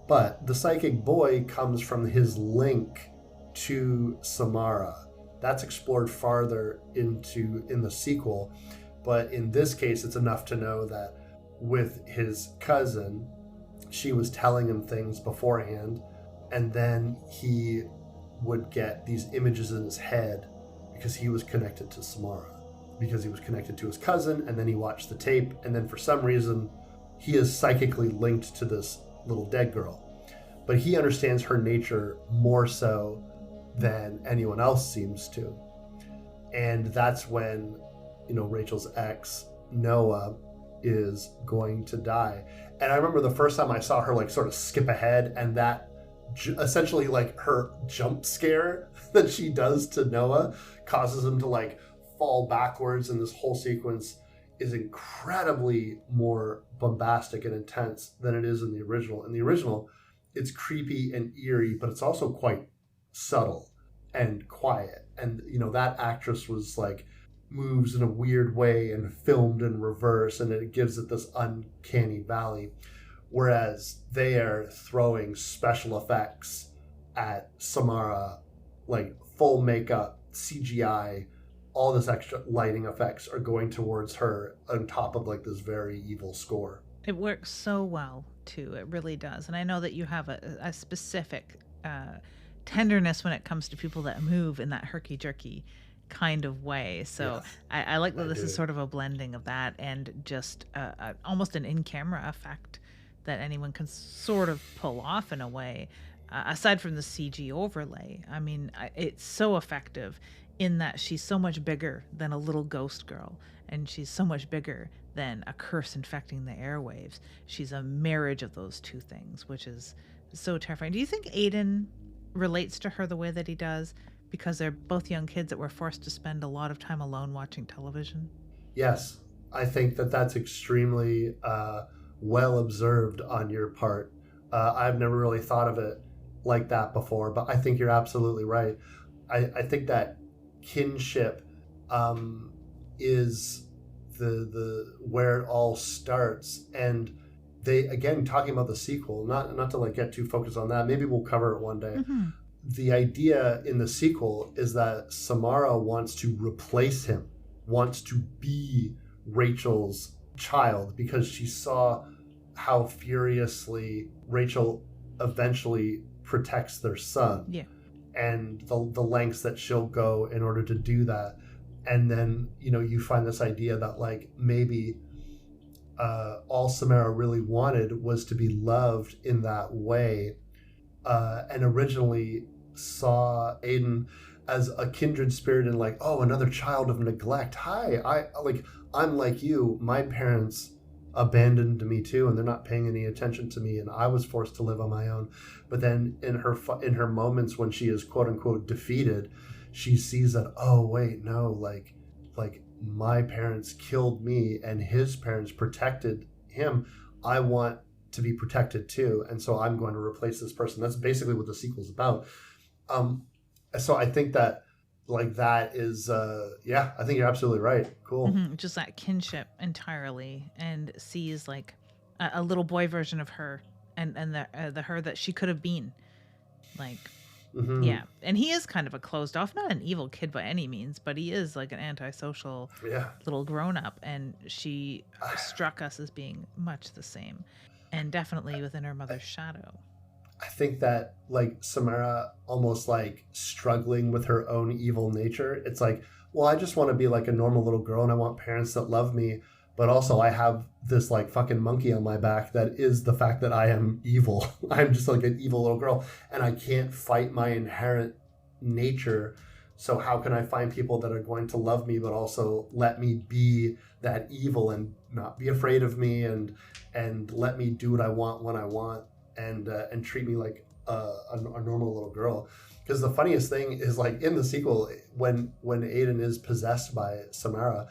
But the psychic boy comes from his link to Samara. That's explored farther in the sequel. But in this case, it's enough to know that with his cousin, she was telling him things beforehand, and then he would get these images in his head because he was connected to Samara, because he was connected to his cousin, and then he watched the tape, and then for some reason, he is psychically linked to this little dead girl. But he understands her nature more so than anyone else seems to. And that's when, Rachel's ex, Noah, is going to die. And I remember the first time I saw her like sort of skip ahead, and that essentially like her jump scare that she does to Noah causes him to like fall backwards, and this whole sequence is incredibly more bombastic and intense than it is in the original. In the original, it's creepy and eerie, but it's also quite subtle and quiet. And that actress was like moves in a weird way and filmed in reverse, and it gives it this uncanny valley. Whereas they are throwing special effects at Samara, like full makeup, CGI, all this extra lighting effects are going towards her on top of like this very evil score. It works so well too. It really does. And I know that you have a specific tenderness when it comes to people that move in that herky-jerky kind of way. So yes, I like that this is sort of a blending of that and just almost an in-camera effect that anyone can sort of pull off in a way, aside from the CG overlay. I mean, it's so effective in that she's so much bigger than a little ghost girl, and she's so much bigger than a curse infecting the airwaves. She's a marriage of those two things, which is so terrifying. Do you think Aiden relates to her the way that he does because they're both young kids that were forced to spend a lot of time alone watching television? Yes, I think that that's extremely well observed on your part. I've never really thought of it like that before, but I think you're absolutely right. I think that kinship is the where it all starts. And they, again, talking about the sequel, not to like get too focused on that, maybe we'll cover it one day. Mm-hmm. The idea in the sequel is that Samara wants to replace him, wants to be Rachel's child, because she saw how furiously Rachel eventually protects their son. Yeah. And the lengths that she'll go in order to do that. And then, you find this idea that like maybe all Samara really wanted was to be loved in that way, and originally saw Aiden as a kindred spirit and like, oh, another child of neglect. Hi, I'm like you. My parents abandoned me too, and they're not paying any attention to me, and I was forced to live on my own. But then in her moments when she is quote unquote defeated, she sees that, oh wait, no, like my parents killed me and his parents protected him. I want to be protected too, and so I'm going to replace this person. That's basically what the sequel's about. So I think that like that is I think you're absolutely right. Cool. Mm-hmm. Just that kinship entirely, and sees like a little boy version of her and the her that she could have been, like. Mm-hmm. Yeah, and he is kind of a closed off, not an evil kid by any means, but he is like an antisocial little grown up, and she struck us as being much the same, and definitely within her mother's shadow. I think that like Samara almost like struggling with her own evil nature. It's like, well, I just want to be like a normal little girl, and I want parents that love me, but also I have this like fucking monkey on my back that is the fact that I am evil. I'm just like an evil little girl, and I can't fight my inherent nature. So how can I find people that are going to love me, but also let me be that evil and not be afraid of me, and let me do what I want when I want, and treat me like a normal little girl. Because the funniest thing is like in the sequel, when Aiden is possessed by Samara,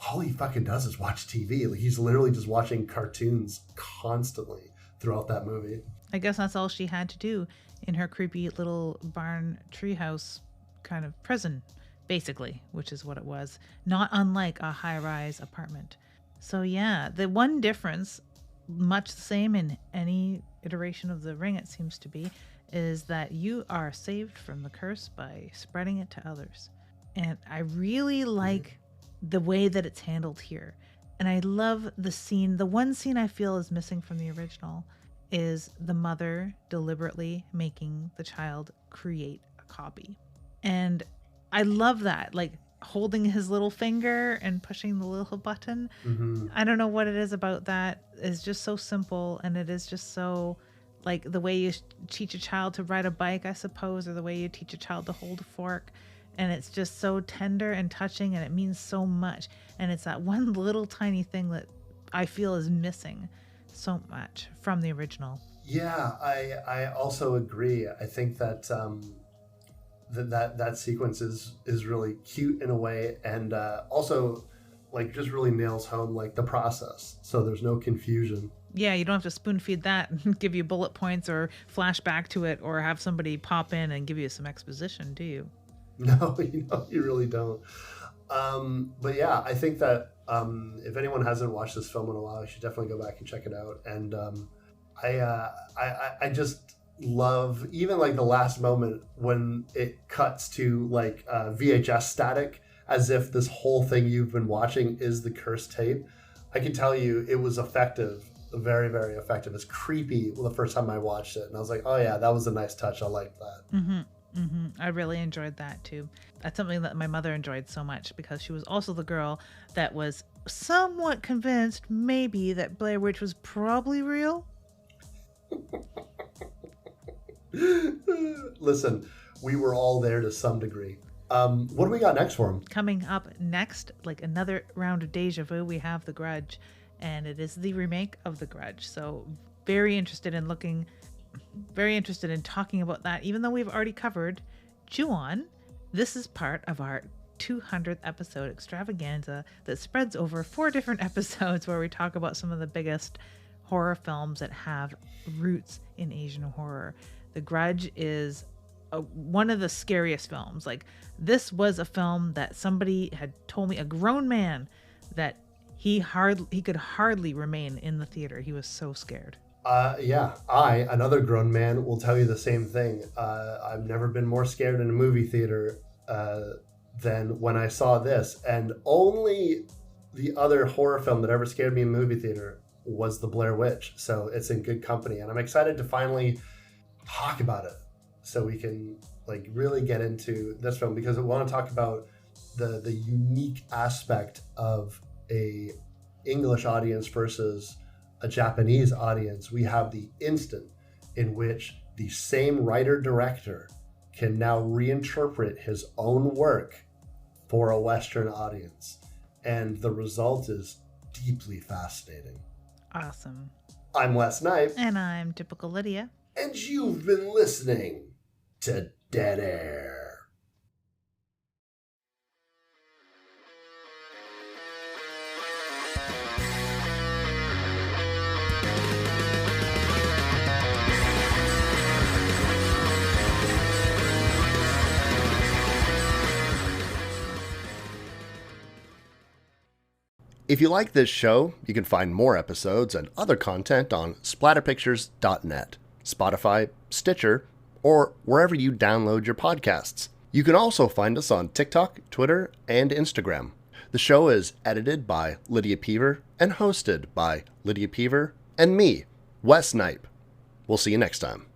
all he fucking does is watch TV. Like he's literally just watching cartoons constantly throughout that movie. I guess that's all she had to do in her creepy little barn treehouse kind of prison basically, which is what it was. Not unlike a high-rise apartment. So yeah, the one difference, much the same in any iteration of the ring it seems to be, is that you are saved from the curse by spreading it to others. And I really like the way that it's handled here. And I love the scene. The one scene I feel is missing from the original is the mother deliberately making the child create a copy. And I love that, like holding his little finger and pushing the little button. I don't know what it is about that. It's just so simple, and it is just so like the way you teach a child to ride a bike, I suppose, or the way you teach a child to hold a fork. And it's just so tender and touching, and it means so much. And it's that one little tiny thing that I feel is missing so much from the original. Yeah, I also agree. I think that that sequence is really cute in a way, and also like just really nails home like the process. So there's no confusion. Yeah, you don't have to spoon feed that and give you bullet points or flash back to it or have somebody pop in and give you some exposition, do you? No, you really don't. But yeah, I think that if anyone hasn't watched this film in a while, you should definitely go back and check it out. And I just love even like the last moment when it cuts to like VHS static, as if this whole thing you've been watching is the cursed tape. I can tell you it was effective, very, very effective. It's creepy the first time I watched it, and I was like, oh yeah, that was a nice touch. I like that. I really enjoyed that too. That's something that my mother enjoyed so much, because she was also the girl that was somewhat convinced maybe that Blair Witch was probably real. Listen, we were all there to some degree. What do we got next for him? Coming up next, like another round of deja vu, we have The Grudge, and it is the remake of The Grudge. So very interested in talking about that, even though we've already covered Ju-on. This is part of our 200th episode extravaganza that spreads over 4 different episodes where we talk about some of the biggest horror films that have roots in Asian horror. The Grudge is one of the scariest films. Like, this was a film that somebody had told me, a grown man, that he could hardly remain in the theater. He was so scared. Yeah, another grown man, will tell you the same thing. I've never been more scared in a movie theater than when I saw this. And only the other horror film that ever scared me in a movie theater was The Blair Witch. So it's in good company. And I'm excited to finally talk about it so we can like really get into this film, because I want to talk about the unique aspect of a English audience versus a Japanese audience. We have the instant in which the same writer-director can now reinterpret his own work for a Western audience. And the result is deeply fascinating. Awesome. I'm Wes Knipe. And I'm Typical Lydia. And you've been listening to Dead Air. If you like this show, you can find more episodes and other content on splatterpictures.net, Spotify, Stitcher, or wherever you download your podcasts. You can also find us on TikTok, Twitter, and Instagram. The show is edited by Lydia Peaver and hosted by Lydia Peaver and me, Wes Knipe. We'll see you next time.